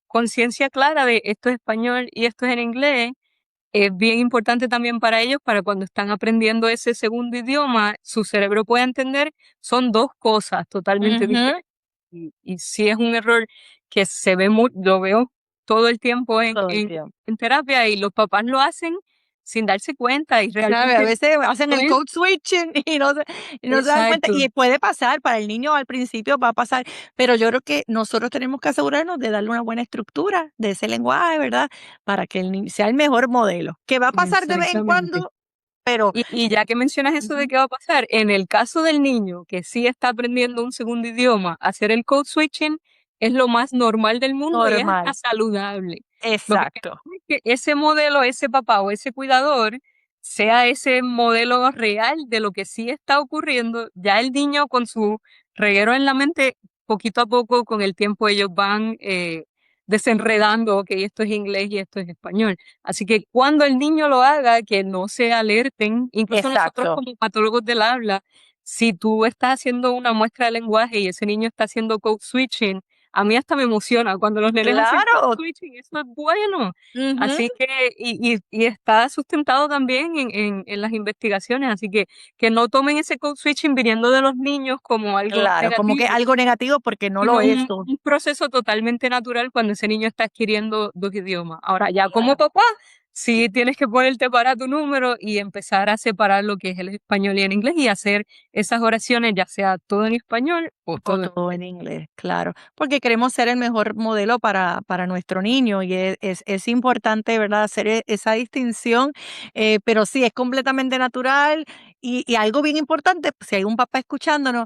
conciencia clara de esto es español y esto es en inglés. Es bien importante también para ellos, para cuando están aprendiendo ese segundo idioma, su cerebro pueda entender, son dos cosas totalmente Ujú, diferentes. Y sí es un error que se ve lo veo todo el tiempo todo el tiempo. en terapia y los papás lo hacen sin darse cuenta y ¿Sabe? A realmente veces hacen no el es code switching y no se dan cuenta, exacto, y puede pasar, para el niño al principio va a pasar, pero yo creo que nosotros tenemos que asegurarnos de darle una buena estructura de ese lenguaje, ¿verdad? Para que el niño sea el mejor modelo, que va a pasar de vez en exactamente. cuando, pero Y ya que mencionas eso de ujú, qué va a pasar, en el caso del niño que sí está aprendiendo un segundo idioma, hacer el code switching es lo más normal del mundo y es hasta normal, saludable. Lo que exacto, queremos es que ese modelo, ese papá o ese cuidador sea ese modelo real de lo que sí está ocurriendo. Ya el niño con su reguero en la mente, poquito a poco, con el tiempo ellos van desenredando, ok, esto es inglés y esto es español. Así que cuando el niño lo haga, que no se alerten, incluso nosotros exacto, como patólogos del habla, si tú estás haciendo una muestra de lenguaje y ese niño está haciendo code switching, a mí hasta me emociona cuando los nenes hacen code claro, switching, eso es bueno. ujú, Así que, y está sustentado también en las investigaciones, así que no tomen ese code switching viniendo de los niños como algo claro, como que negativo, algo negativo porque no lo sino es, un proceso totalmente natural cuando ese niño está adquiriendo dos idiomas. Ahora, ya como claro. papá, sí tienes que ponerte para tu número y empezar a separar lo que es el español y el inglés y hacer esas oraciones, ya sea todo en español o O todo en todo inglés. en inglés, claro, porque queremos ser el mejor modelo para nuestro niño y es importante, ¿verdad?, hacer esa distinción, pero sí, es completamente natural y algo bien importante, pues, si hay un papá escuchándonos,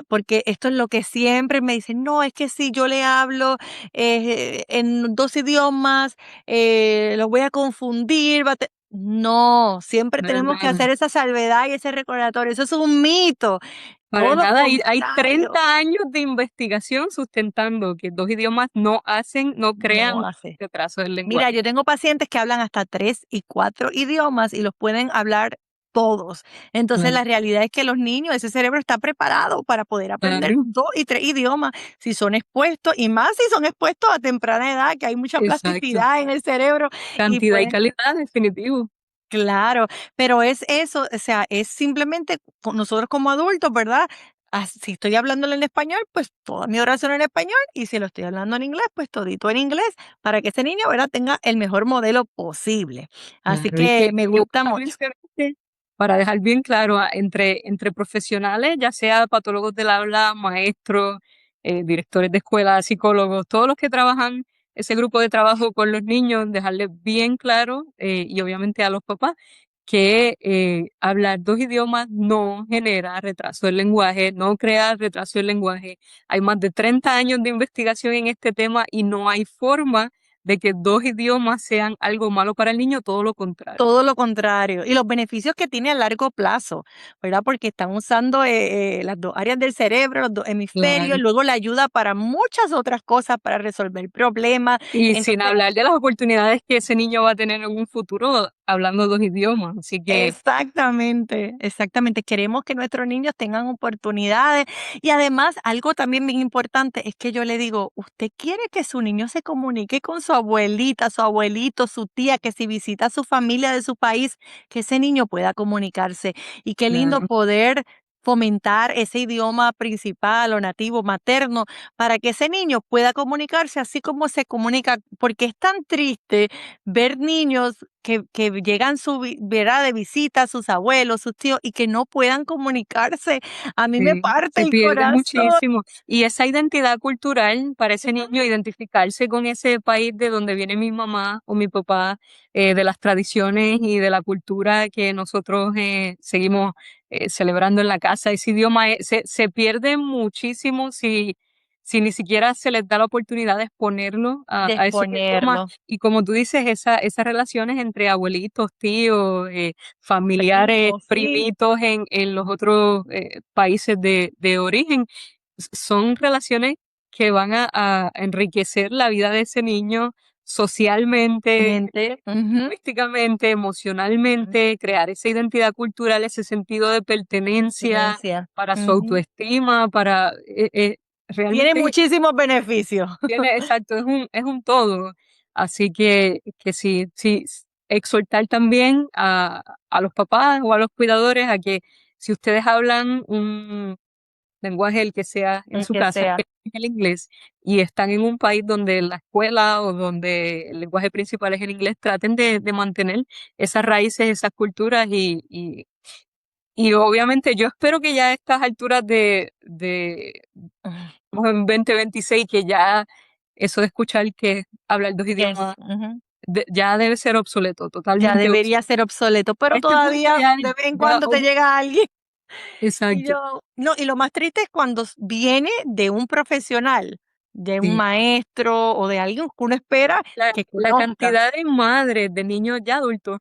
porque esto es lo que siempre me dicen, no, es que si yo le hablo en 2 idiomas, lo voy a confundir, no, siempre Para tenemos que nada. hacer esa salvedad y ese recordatorio, eso es un mito. Para Todo lo nada, hay contrario, 30 años de investigación sustentando que 2 idiomas no no crean hace. retraso del Mira, lenguaje. yo tengo pacientes que hablan hasta 3 y 4 idiomas y los pueden hablar todos. Entonces, Claro, la realidad es que los niños, ese cerebro está preparado para poder aprender claro, 2 y 3 idiomas si son expuestos, y más si son expuestos a temprana edad, que hay mucha exacto. plasticidad en el cerebro y Cantidad y pueden. calidad, definitivo. Claro, pero es eso, o sea, es simplemente nosotros como adultos, ¿verdad? Si estoy hablándole en español, pues toda mi oración en español, y si lo estoy hablando en inglés, pues todito en inglés, para que ese niño, ¿verdad?, tenga el mejor modelo posible. Así Claro, y que me qué bueno gusta que mucho. mencionaste, para dejar bien claro, entre profesionales, ya sea patólogos del habla, maestros, directores de escuela, psicólogos, todos los que trabajan ese grupo de trabajo con los niños, dejarles bien claro, y obviamente a los papás, que hablar 2 idiomas no genera retraso del lenguaje, no crea retraso del lenguaje. Hay más de 30 años de investigación en este tema y no hay forma de que 2 idiomas sean algo malo para el niño, todo lo contrario. Todo lo contrario, y los beneficios que tiene a largo plazo, ¿verdad? Porque están usando, las 2 áreas del cerebro, los 2 hemisferios, Claro. luego la ayuda para muchas otras cosas, para resolver problemas. Y sin Entonces, hablar de las oportunidades que ese niño va a tener en un futuro hablando 2 idiomas. Así que exactamente, exactamente. Queremos que nuestros niños tengan oportunidades y además algo también bien importante es que yo le digo, usted quiere que su niño se comunique con su abuelita, su abuelito, su tía, que si visita a su familia de su país, que ese niño pueda comunicarse. Y qué lindo claro, poder fomentar ese idioma principal o nativo materno para que ese niño pueda comunicarse así como se comunica, porque es tan triste ver niños que llegan ¿verdad?, de visita a sus abuelos, sus tíos, y que no puedan comunicarse. A mí me sí, parte se el pierde corazón. muchísimo. Y esa identidad cultural para ese niño, identificarse con ese país de donde viene mi mamá o mi papá, de las tradiciones y de la cultura que nosotros seguimos celebrando en la casa, ese idioma se pierde muchísimo si ni siquiera se les da la oportunidad de exponerlo De a esos idiomas. exponerlo. Y como tú dices, esas relaciones entre abuelitos, tíos, familiares, Primos, sí. primitos en los otros países de origen, son relaciones que van a enriquecer la vida de ese niño socialmente, Mente, ujú, lingüísticamente, ujú, emocionalmente, crear esa identidad cultural, ese sentido de pertenencia pertenencia, para su ujú. autoestima, Tiene realmente muchísimos beneficios. tiene, exacto, es un todo. Así que sí, sí, exhortar también a los papás o a los cuidadores a que si ustedes hablan un lenguaje, el que sea en El su que casa, sea. que es el inglés, y están en un país donde la escuela o donde el lenguaje principal es el inglés, traten de mantener esas raíces, esas culturas y obviamente yo espero que ya a estas alturas estamos en 2026, que ya eso de escuchar que hablar 2 idiomas Ujú. ya debe ser obsoleto, Ya totalmente debería obsoleto. ser obsoleto, A pero este punto todavía ya de vez en ya cuando te llega alguien. Y exacto, yo no, y lo más triste es cuando viene de un profesional, de un sí. maestro o de alguien que uno espera que La conozca. cantidad de madres, de niños ya adultos,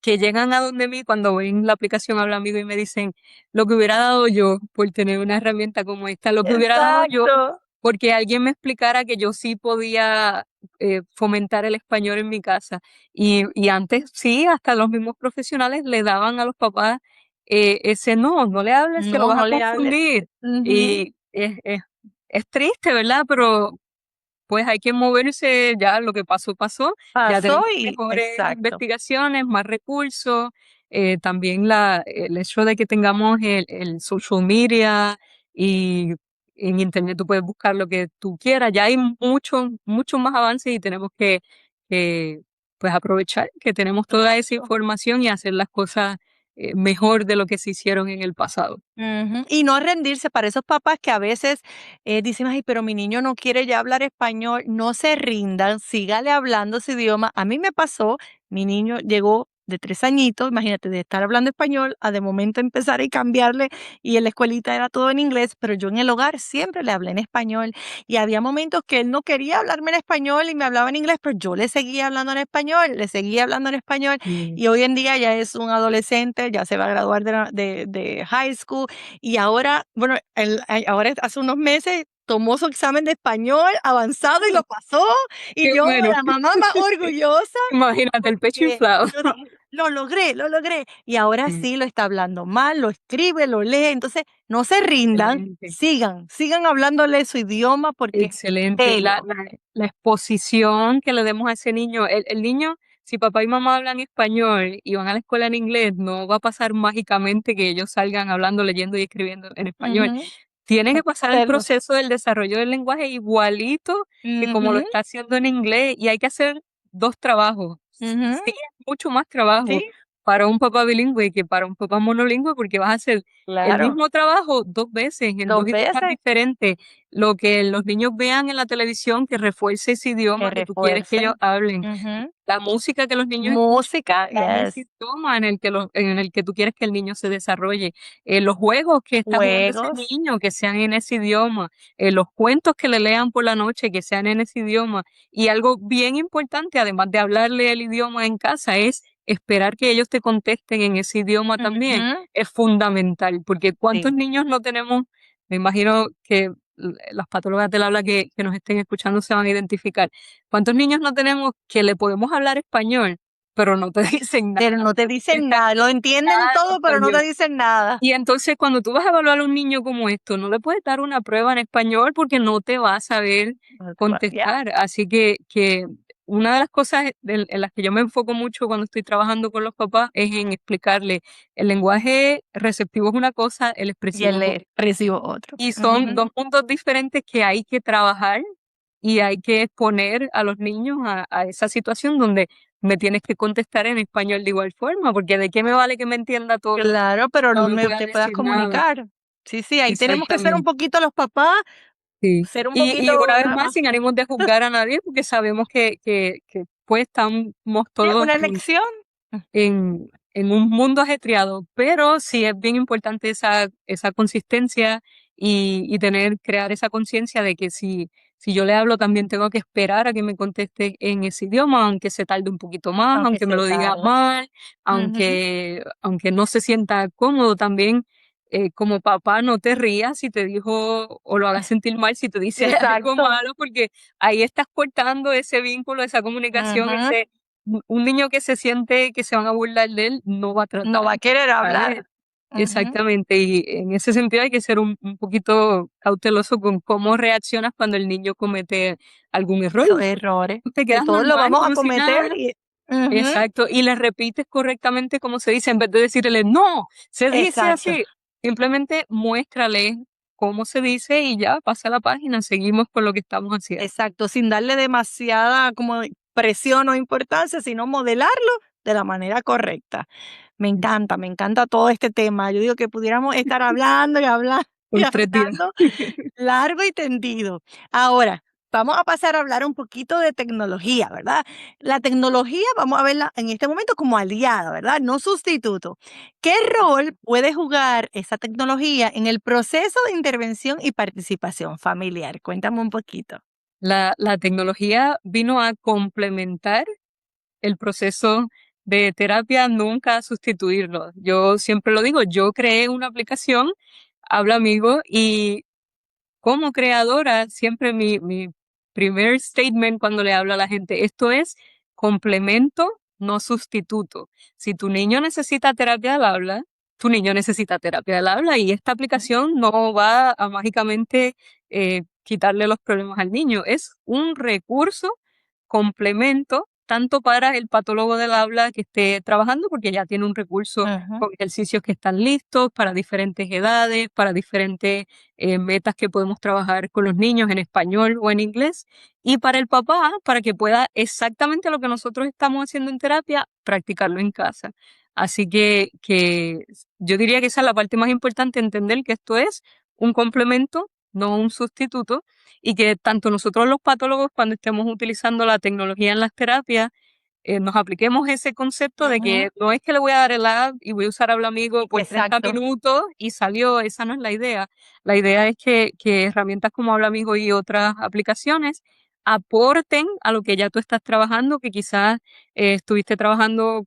que llegan a donde mí cuando ven la aplicación Habla Amigo y me dicen: "Lo que hubiera dado yo por tener una herramienta como esta, lo que hubiera dado yo Exacto. porque alguien me explicara que yo sí podía, fomentar el español en mi casa". Y antes sí, hasta los mismos profesionales le daban a los papás, ese: no le hables que lo No, vas a no le hables. confundir". Ujú. Y es triste, ¿verdad? Pero pues hay que moverse, ya lo que pasó, pasó. Ya Pasó tenemos y mejores exacto. investigaciones, más recursos, también el hecho de que tengamos el social media y en internet tú puedes buscar lo que tú quieras. Ya hay mucho más avances y tenemos que pues aprovechar que tenemos toda esa Exacto. información y hacer las cosas mejor de lo que se hicieron en el pasado. Ujú. Y no rendirse para esos papás que a veces dicen, ay, pero mi niño no quiere ya hablar español. No se rindan, sígale hablando su idioma. A mí me pasó, mi niño llegó de 3 añitos, imagínate, de estar hablando español a de momento empezar y cambiarle y en la escuelita era todo en inglés, pero yo en el hogar siempre le hablé en español y había momentos que él no quería hablarme en español y me hablaba en inglés, pero yo le seguía hablando en español, le seguía hablando en español Mm. y hoy en día ya es un adolescente, ya se va a graduar de high school y ahora, bueno, ahora hace unos meses tomó su examen de español avanzado y lo pasó. Qué Y yo, bueno. la mamá más orgullosa, Imagínate el pecho porque inflado. yo dije, lo logré, lo logré. Y ahora Mm, sí lo está hablando mal, lo escribe, lo lee. Entonces, no se rindan, excelente. sigan hablándole su idioma porque es Excelente. La, bello. la, la exposición que le demos a ese niño, el niño, si papá y mamá hablan español y van a la escuela en inglés, no va a pasar mágicamente que ellos salgan hablando, leyendo y escribiendo en español. Ujú, Tiene hay que que pasar el hacerlo. proceso del desarrollo del lenguaje igualito que como lo Ujú, está haciendo en inglés y hay que hacer dos trabajos. ujú, Sí, es mucho más trabajo sí, para un papá bilingüe que para un papá monolingüe porque vas a hacer el claro, mismo trabajo dos veces en dos dos idiomas veces diferentes. Lo que los niños vean en la televisión que refuerce ese que idioma que tú quieres que ellos refuerce. hablen. Ujú. La música que los niños escuchan Música, está en ese yes. idioma en el que tú quieres que el niño se desarrolle. Los juegos que está jugando ese Juegos. niño, que sean en ese idioma. Los cuentos que le lean por la noche, que sean en ese idioma. Y algo bien importante, además de hablarle el idioma en casa, es esperar que ellos te contesten en ese idioma también. Ujú. Es fundamental, porque ¿cuántos Sí. niños no tenemos? Me imagino que las patólogas del habla que nos estén escuchando se van a identificar. ¿Cuántos niños no tenemos que le podemos hablar español, pero no te dicen nada? Pero no te dicen Contestan nada, lo entienden nada en todo, pero no te español. dicen nada. Y entonces cuando tú vas a evaluar a un niño como esto, no le puedes dar una prueba en español porque no te va a saber No te va ya. contestar. Así que una de las cosas en las que yo me enfoco mucho cuando estoy trabajando con los papás es en explicarle el lenguaje receptivo es una cosa, el Y expresivo él es otra. le recibo otro. Y son Ujú. dos puntos diferentes que hay que trabajar y hay que exponer a los niños a esa situación donde me tienes que contestar en español de igual forma, porque de qué me vale que me entienda todo, Claro, pero no no me me pueda te puedas decir nada. comunicar. Sí, sí, ahí tenemos que ser un Exactamente. poquito los papás, Sí. ser un Y poquito, una vez ¿verdad? más, Más sin ánimos de juzgar a nadie, porque sabemos que pues estamos sí, todos una lección. en un mundo ajetreado, pero sí es bien importante esa consistencia y crear esa conciencia de que si yo le hablo también tengo que esperar a que me conteste en ese idioma, aunque se tarde un poquito más, Aunque aunque me se lo diga tarde. mal, Ujú. aunque no se sienta cómodo también. Como papá, no te rías si te dijo o lo hagas sentir mal si te dice algo Exacto. malo, porque ahí estás cortando ese vínculo, esa comunicación, Ujú. un niño que se siente que se van a burlar de él no va a No tratar va a querer a hablar. él. Ujú. Exactamente, y en ese sentido hay que ser un poquito cauteloso con cómo reaccionas cuando el niño comete algún error. Esos errores Te que quedas todos lo normal, vamos a como si cometer nada. y ujú, Exacto, y le repites correctamente como se dice, en vez de decirle, no, se dice exacto, así. Simplemente muéstrale cómo se dice y ya, pasa la página, seguimos con lo que estamos haciendo. exacto, sin darle demasiada como presión o importancia, sino modelarlo de la manera correcta. Me encanta todo este tema. Yo digo que pudiéramos estar hablando y hablando y Por 3 días. hablando largo y tendido. Ahora, vamos a pasar a hablar un poquito de tecnología, ¿verdad? La tecnología, vamos a verla en este momento como aliada, ¿verdad? No sustituto. ¿Qué rol puede jugar esa tecnología en el proceso de intervención y participación familiar? Cuéntame un poquito. La tecnología vino a complementar el proceso de terapia, nunca a sustituirlo. Yo siempre lo digo, yo creé una aplicación, Habla Amigo, y como creadora, siempre mi primer statement cuando le hablo a la gente, esto es complemento, no sustituto. Si tu niño necesita terapia del habla, tu niño necesita terapia del habla y esta aplicación no va a mágicamente quitarle los problemas al niño. Es un recurso complemento tanto para el patólogo del habla que esté trabajando, porque ya tiene un recurso Ujú. con ejercicios que están listos para diferentes edades, para diferentes metas que podemos trabajar con los niños en español o en inglés, y para el papá, para que pueda exactamente lo que nosotros estamos haciendo en terapia, practicarlo en casa. Así que yo diría que esa es la parte más importante, entender que esto es un complemento, no un sustituto, y que tanto nosotros los patólogos, cuando estemos utilizando la tecnología en las terapias, nos apliquemos ese concepto de que Ujú. no es que le voy a dar el app y voy a usar Habla Amigo pues 30 Exacto. minutos y salió, esa no es la idea. La idea es que herramientas como Habla Amigo y otras aplicaciones aporten a lo que ya tú estás trabajando, que quizás estuviste trabajando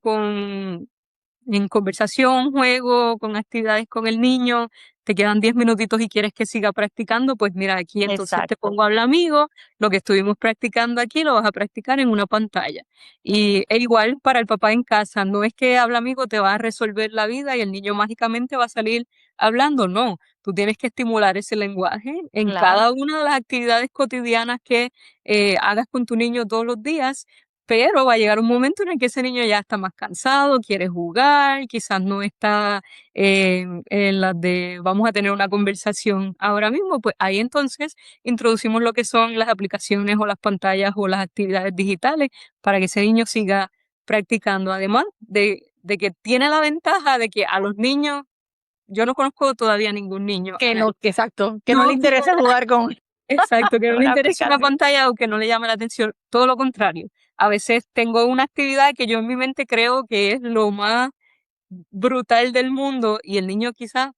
en conversación, juego, con actividades con el niño, te quedan 10 minutitos y quieres que siga practicando, pues mira, aquí entonces te Exacto. pongo Habla Amigo, lo que estuvimos practicando aquí lo vas a practicar en una pantalla. E igual para el papá en casa, no es que Habla Amigo te va a resolver la vida y el niño mágicamente va a salir hablando, no, tú tienes que estimular ese lenguaje en Claro. cada una de las actividades cotidianas que hagas con tu niño todos los días. Pero va a llegar un momento en el que ese niño ya está más cansado, quiere jugar, quizás no está en las de vamos a tener una conversación ahora mismo, pues ahí entonces introducimos lo que son las aplicaciones o las pantallas o las actividades digitales para que ese niño siga practicando. Además de que tiene la ventaja de que a los niños, yo no conozco todavía ningún niño Que no, exacto, que no no, le interesa jugar con exacto, que no le una interese una aplicación. pantalla o que no le llame la atención, todo lo contrario. A veces tengo una actividad que yo en mi mente creo que es lo más brutal del mundo y el niño quizás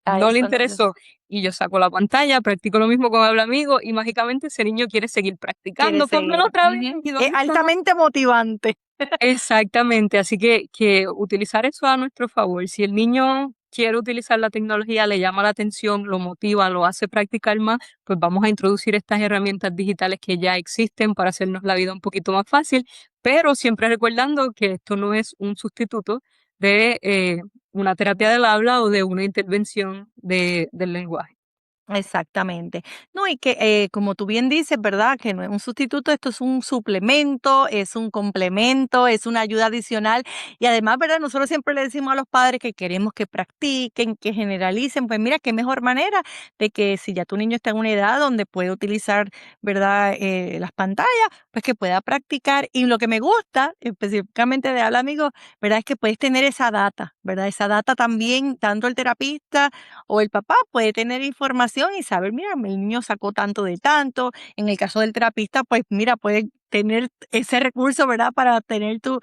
A no le eso no le interesó y yo saco la pantalla, practico lo mismo con Habla Amigo y mágicamente ese niño quiere seguir quiere practicando. Pónmelo seguir. otra vez. Ujú. ¿Y Es dónde está? altamente motivante. Exactamente, así que utilizar eso a nuestro favor. Si el niño quiere utilizar la tecnología, le llama la atención, lo motiva, lo hace practicar más, pues vamos a introducir estas herramientas digitales que ya existen para hacernos la vida un poquito más fácil, pero siempre recordando que esto no es un sustituto de una terapia del habla o de una intervención del lenguaje. Exactamente. No, y que como tú bien dices, ¿verdad? Que no es un sustituto, esto es un suplemento, es un complemento, es una ayuda adicional. Y además, ¿verdad? Nosotros siempre le decimos a los padres que queremos que practiquen, que generalicen. Pues mira, qué mejor manera de que si ya tu niño está en una edad donde puede utilizar, ¿verdad? Las pantallas, pues que pueda practicar. Y lo que me gusta, específicamente de Habla Amigo, ¿verdad? Es que puedes tener esa data, ¿verdad? Esa data también, tanto el terapista o el papá puede tener información y saber, mira, el niño sacó tanto de tanto. En el caso del terapista, pues mira, puede tener ese recurso, ¿verdad? Para tener tus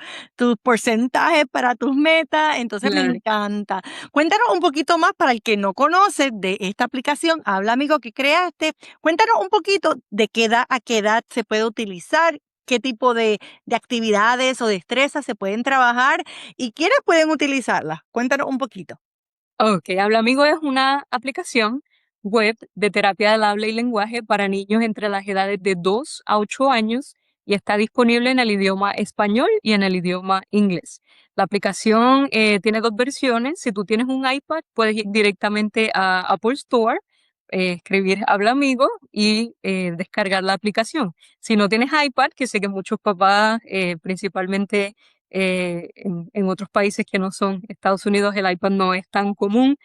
porcentajes para tus metas. Entonces me Claro. encanta. Cuéntanos un poquito más para el que no conoce de esta aplicación, Habla Amigo que creaste. Cuéntanos un poquito de qué edad a qué edad se puede utilizar, qué tipo de actividades o destrezas se pueden trabajar y quiénes pueden utilizarlas. Cuéntanos un poquito. Ok, Habla Amigo es una aplicación web de terapia del habla y lenguaje para niños entre las edades de 2 a 8 años y está disponible en el idioma español y en el idioma inglés. La aplicación tiene dos versiones. Si tú tienes un iPad, puedes ir directamente a Apple Store, escribir Habla Amigo y descargar la aplicación. Si no tienes iPad, que sé que muchos papás, principalmente en otros países que no son Estados Unidos, el iPad no es tan común,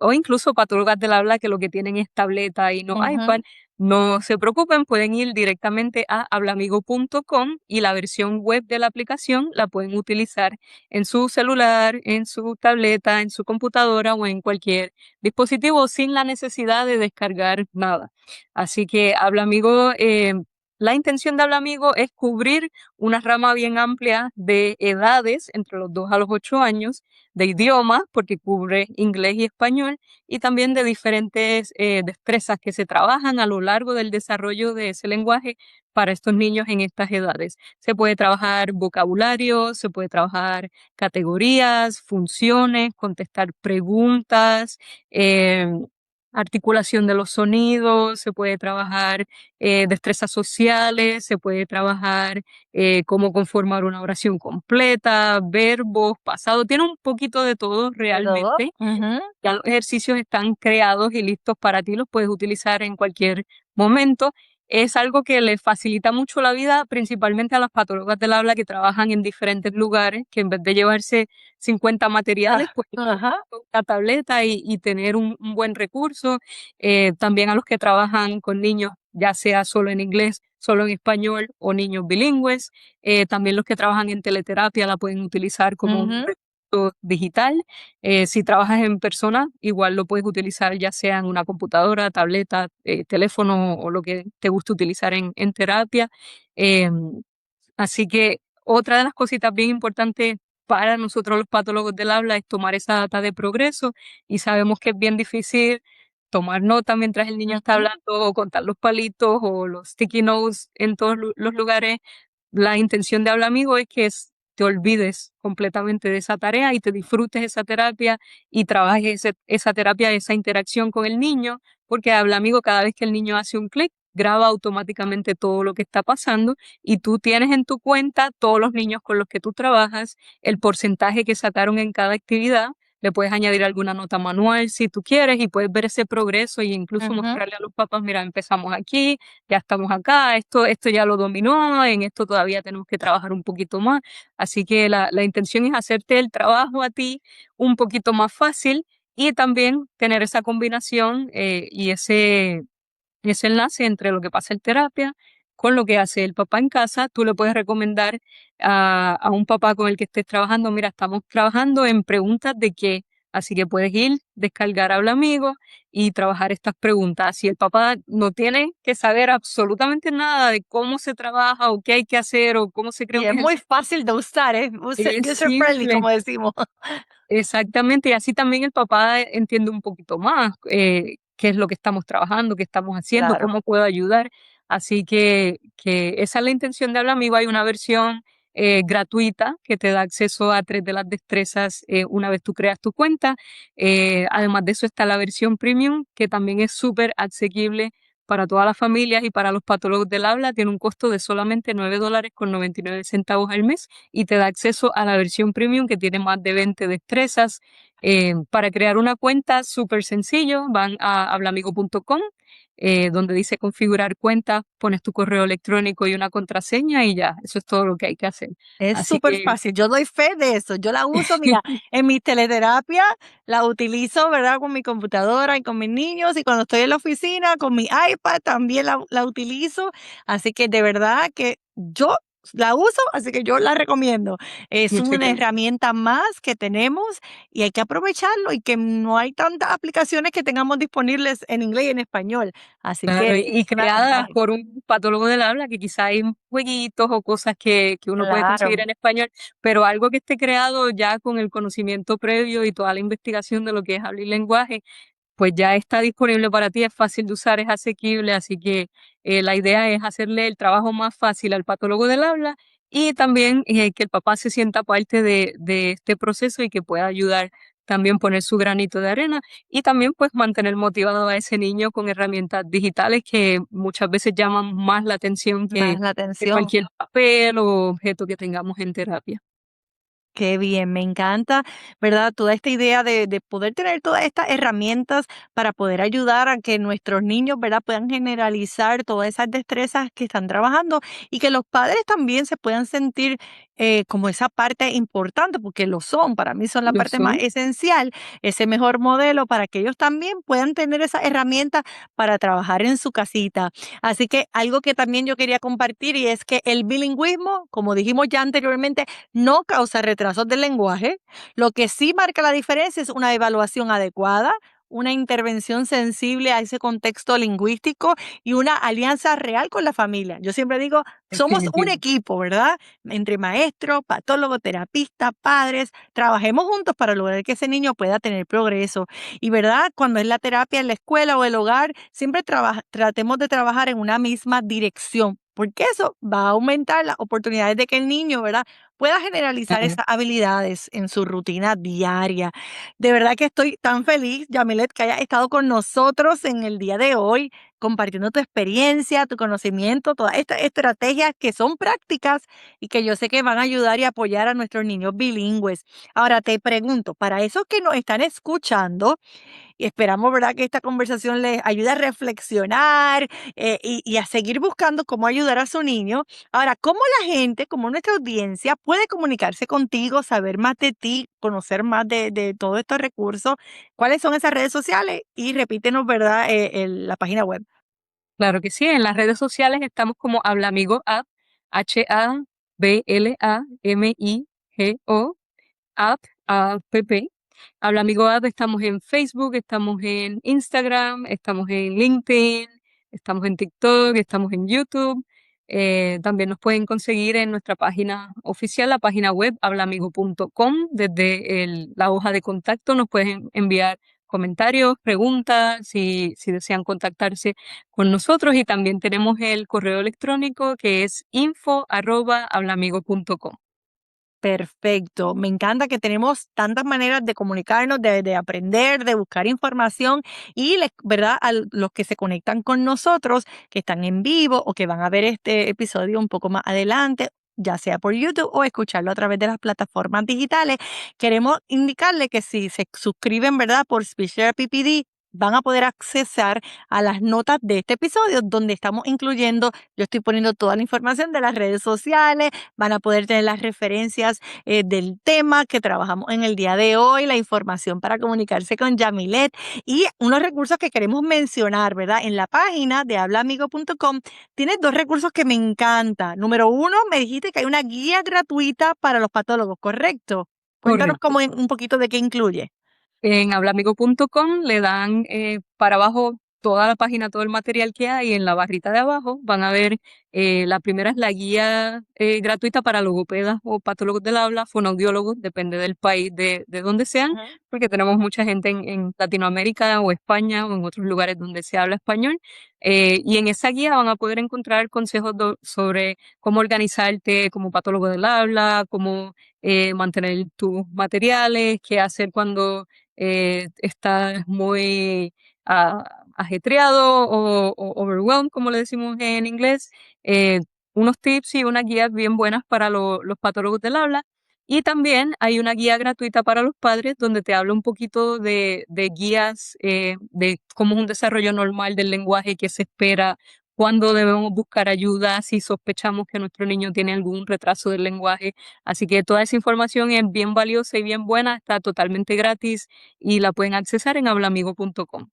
o incluso patólogas del habla que lo que tienen es tableta y no iPad, no se preocupen, pueden ir directamente a hablamigo.com y la versión web de la aplicación la pueden utilizar en su celular, en su tableta, en su computadora o en cualquier dispositivo sin la necesidad de descargar nada. Así que Habla Amigo, la intención de Habla Amigo es cubrir una rama bien amplia de edades, entre los 2 a los 8 años, de idiomas, porque cubre inglés y español, y también de diferentes destrezas que se trabajan a lo largo del desarrollo de ese lenguaje para estos niños en estas edades. Se puede trabajar vocabulario, se puede trabajar categorías, funciones, contestar preguntas, articulación de los sonidos, se puede trabajar destrezas sociales, se puede trabajar cómo conformar una oración completa, verbos, pasado, tiene un poquito de todo ¿De todo? realmente. Ujú. Ya los ejercicios están creados y listos para ti, los puedes utilizar en cualquier momento. es algo que le facilita mucho la vida, principalmente a las patólogas del habla que trabajan en diferentes lugares, que en vez de llevarse 50 materiales, pues Ajá. una tableta y tener un buen recurso. También a los que trabajan con niños, ya sea solo en inglés, solo en español o niños bilingües. También los que trabajan en teleterapia la pueden utilizar como un Ujú. recurso digital. Si trabajas en persona, igual lo puedes utilizar ya sea en una computadora, tableta, teléfono o lo que te guste utilizar en terapia. Así que otra de las cositas bien importantes para nosotros los patólogos del habla es tomar esa data de progreso, y sabemos que es bien difícil tomar nota mientras el niño está Ujú. hablando o contar los palitos o los sticky notes en todos los lugares. La intención de Habla Amigo es que te olvides completamente de esa tarea y te disfrutes esa terapia y trabajes esa terapia, esa interacción con el niño, porque Habla Amigo, cada vez que el niño hace un clic, graba automáticamente todo lo que está pasando, y tú tienes en tu cuenta todos los niños con los que tú trabajas, el porcentaje que sacaron en cada actividad. Le puedes añadir alguna nota manual si tú quieres y puedes ver ese progreso e incluso Ujú. mostrarle a los papás, mira, empezamos aquí, ya estamos acá, esto ya lo dominó, en esto todavía tenemos que trabajar un poquito más. Así que la intención es hacerte el trabajo a ti un poquito más fácil, y también tener esa combinación y ese enlace entre lo que pasa en terapia con lo que hace el papá en casa. Tú le puedes recomendar a un papá con el que estés trabajando, mira, estamos trabajando en preguntas de qué, así que puedes ir, descargar Habla Amigo y trabajar estas preguntas. Si el papá no tiene que saber absolutamente nada de cómo se trabaja o qué hay que hacer o cómo se crea Y un es muy ejercicio, fácil de usar, es es user friendly, simple. como decimos. Exactamente, y así también el papá entiende un poquito más qué es lo que estamos trabajando, qué estamos haciendo, Claro. cómo puedo ayudar. Así que esa es la intención de Habla Amigo. Hay una versión gratuita que te da acceso a 3 de las destrezas una vez tú creas tu cuenta. Además de eso está la versión premium, que también es súper asequible para todas las familias y para los patólogos del habla. Tiene un costo de solamente $9.99 al mes y te da acceso a la versión premium, que tiene más de 20 destrezas. Para crear una cuenta, súper sencillo, van a hablamigo.com, donde dice configurar cuenta, pones tu correo electrónico y una contraseña y ya, eso es todo lo que hay que hacer. Es Así súper que fácil, yo doy fe de eso, yo la uso, mira, en mi teleterapia la utilizo, ¿verdad? Con mi computadora y con mis niños, y cuando estoy en la oficina con mi iPad también la utilizo, así que de verdad que yo la uso, así que yo la recomiendo. Es muchas una gracias. herramienta más que tenemos y hay que aprovecharlo, y que no hay tantas aplicaciones que tengamos disponibles en inglés y en español, así Claro, que y una creadas ventaja. por un patólogo del habla, que quizá hay jueguitos o cosas que uno puede conseguir Claro. en español, pero algo que esté creado ya con el conocimiento previo y toda la investigación de lo que es habla y lenguaje, pues ya está disponible para ti, es fácil de usar, es asequible, así que la idea es hacerle el trabajo más fácil al patólogo del habla, y también que el papá se sienta parte de este proceso y que pueda ayudar, también poner su granito de arena, y también pues mantener motivado a ese niño con herramientas digitales que muchas veces llaman más la atención Más la que atención. cualquier papel o objeto que tengamos en terapia. Qué bien, me encanta, ¿verdad? Toda esta idea de poder tener todas estas herramientas para poder ayudar a que nuestros niños, ¿verdad? Puedan generalizar todas esas destrezas que están trabajando, y que los padres también se puedan sentir como esa parte importante, porque lo son, para mí son la Lo parte más son. esencial, ese mejor modelo para que ellos también puedan tener esas herramientas para trabajar en su casita. Así que algo que también yo quería compartir, y es que el bilingüismo, como dijimos ya anteriormente, no causa retrasos del lenguaje. Lo que sí marca la diferencia es una evaluación adecuada, una intervención sensible a ese contexto lingüístico y una alianza real con la familia. Yo siempre digo, somos un Definitivo. equipo, ¿verdad? Entre maestros, patólogos, terapistas, padres, trabajemos juntos para lograr que ese niño pueda tener progreso. Y, ¿verdad? Cuando es la terapia en la escuela o el hogar, siempre tratemos de trabajar en una misma dirección, porque eso va a aumentar las oportunidades de que el niño, ¿verdad?, pueda generalizar Claro. esas habilidades en su rutina diaria. De verdad que estoy tan feliz, Yamilet, que haya estado con nosotros en el día de hoy, compartiendo tu experiencia, tu conocimiento, todas estas estrategias que son prácticas y que yo sé que van a ayudar y apoyar a nuestros niños bilingües. Ahora te pregunto, para esos que nos están escuchando, y esperamos, ¿verdad?, que esta conversación les ayude a reflexionar y a seguir buscando cómo ayudar a su niño. Ahora, ¿cómo la gente, como nuestra audiencia, puede comunicarse contigo, saber más de ti, conocer más de todos estos recursos? ¿Cuáles son esas redes sociales? Y repítenos, ¿verdad?, la página web. Claro que sí, en las redes sociales estamos como Habla Amigo App, HABLAMIGO, app. Habla Amigo App, estamos en Facebook, estamos en Instagram, estamos en LinkedIn, estamos en TikTok, estamos en YouTube. También nos pueden conseguir en nuestra página oficial, la página web hablaamigo.com. Desde la hoja de contacto nos pueden enviar comentarios, preguntas, si desean contactarse con nosotros. Y también tenemos el correo electrónico que es info@hablaamigo.com. Perfecto. Me encanta que tenemos tantas maneras de comunicarnos, de aprender, de buscar información y, ¿verdad? A los que se conectan con nosotros, que están en vivo o que van a ver este episodio un poco más adelante, ya sea por YouTube o escucharlo a través de las plataformas digitales, queremos indicarle que si se suscriben, ¿verdad? Por Speech PPD, van a poder accesar a las notas de este episodio donde estamos incluyendo, yo estoy poniendo toda la información de las redes sociales, van a poder tener las referencias del tema que trabajamos en el día de hoy, la información para comunicarse con Yamilet y unos recursos que queremos mencionar, ¿verdad? En la página de hablaamigo.com tienes dos recursos que me encantan. Número uno, me dijiste que hay una guía gratuita para los patólogos, ¿correcto? Cuéntanos Correcto. un poquito de qué incluye. En hablaamigo.com le dan para abajo toda la página, todo el material que hay. En la barrita de abajo van a ver, la primera es la guía gratuita para logopedas o patólogos del habla, fonoaudiólogos, depende del país de donde sean, Ujú. porque tenemos mucha gente en Latinoamérica o España o en otros lugares donde se habla español. Y en esa guía van a poder encontrar consejos sobre cómo organizarte como patólogo del habla, cómo mantener tus materiales, qué hacer cuando estás muy ajetreado o overwhelmed, como le decimos en inglés. eh, Unos tips y unas guías bien buenas para los patólogos del habla. Y también hay una guía gratuita para los padres donde te habla un poquito de guías de cómo es un desarrollo normal del lenguaje, qué se espera, cuándo debemos buscar ayuda, si sospechamos que nuestro niño tiene algún retraso del lenguaje. Así que toda esa información es bien valiosa y bien buena, está totalmente gratis y la pueden accesar en hablaamigo.com.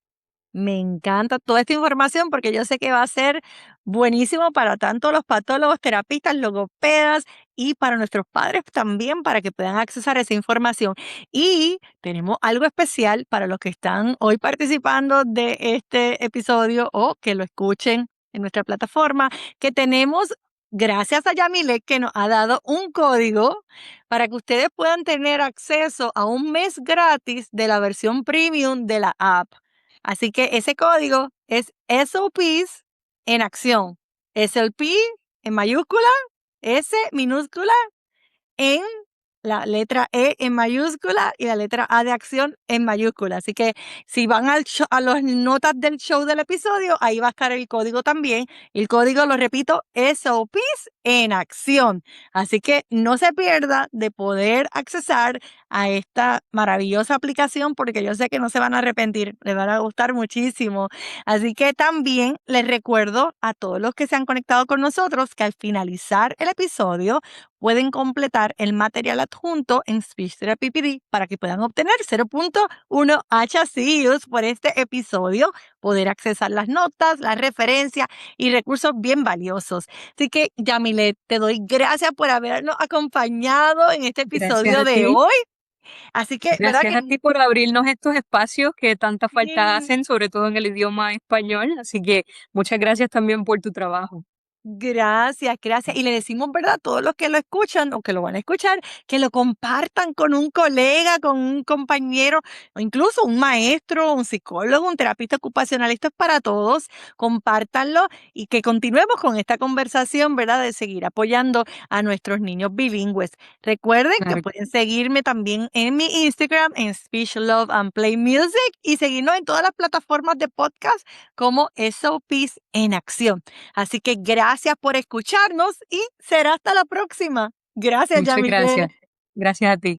Me encanta toda esta información porque yo sé que va a ser buenísimo para tanto los patólogos, terapistas, logopedas y para nuestros padres también para que puedan accesar a esa información. Y tenemos algo especial para los que están hoy participando de este episodio o que lo escuchen en nuestra plataforma, que tenemos, gracias a Yamile, que nos ha dado un código para que ustedes puedan tener acceso a un mes gratis de la versión premium de la app. Así que ese código es SOPs en acción. SLP en mayúscula, S minúscula en la letra E en mayúscula y la letra A de acción en mayúscula. Así que si van a las notas del show del episodio, ahí va a estar el código también. El código, lo repito, SOPs en acción. Así que no se pierda de poder accesar a esta maravillosa aplicación porque yo sé que no se van a arrepentir, les van a gustar muchísimo. Así que también les recuerdo a todos los que se han conectado con nosotros que al finalizar el episodio pueden completar el material adjunto en Speech Therapy PD para que puedan obtener 0.1 HCUs por este episodio, poder accesar las notas, las referencias y recursos bien valiosos. Así que, Yamilet, te doy gracias por habernos acompañado en este Gracias episodio a de ti. hoy. Así que, ¿verdad Gracias que a ti por abrirnos estos espacios que tanta falta sí? hacen, sobre todo en el idioma español. Así que muchas gracias también por tu trabajo. Gracias, gracias. Y le decimos, ¿verdad? A todos los que lo escuchan o que lo van a escuchar, que lo compartan con un colega, con un compañero, o incluso un maestro, un psicólogo, un terapista ocupacional. Esto es para todos. Compártanlo y que continuemos con esta conversación, ¿verdad? De seguir apoyando a nuestros niños bilingües. Recuerden que Claro. pueden seguirme también en mi Instagram, en Speech Love and Play Music, y seguirnos en todas las plataformas de podcast como SOPs en Acción. Así que gracias por escucharnos y será hasta la próxima. Gracias, Muchas Yamile. gracias. Gracias a ti.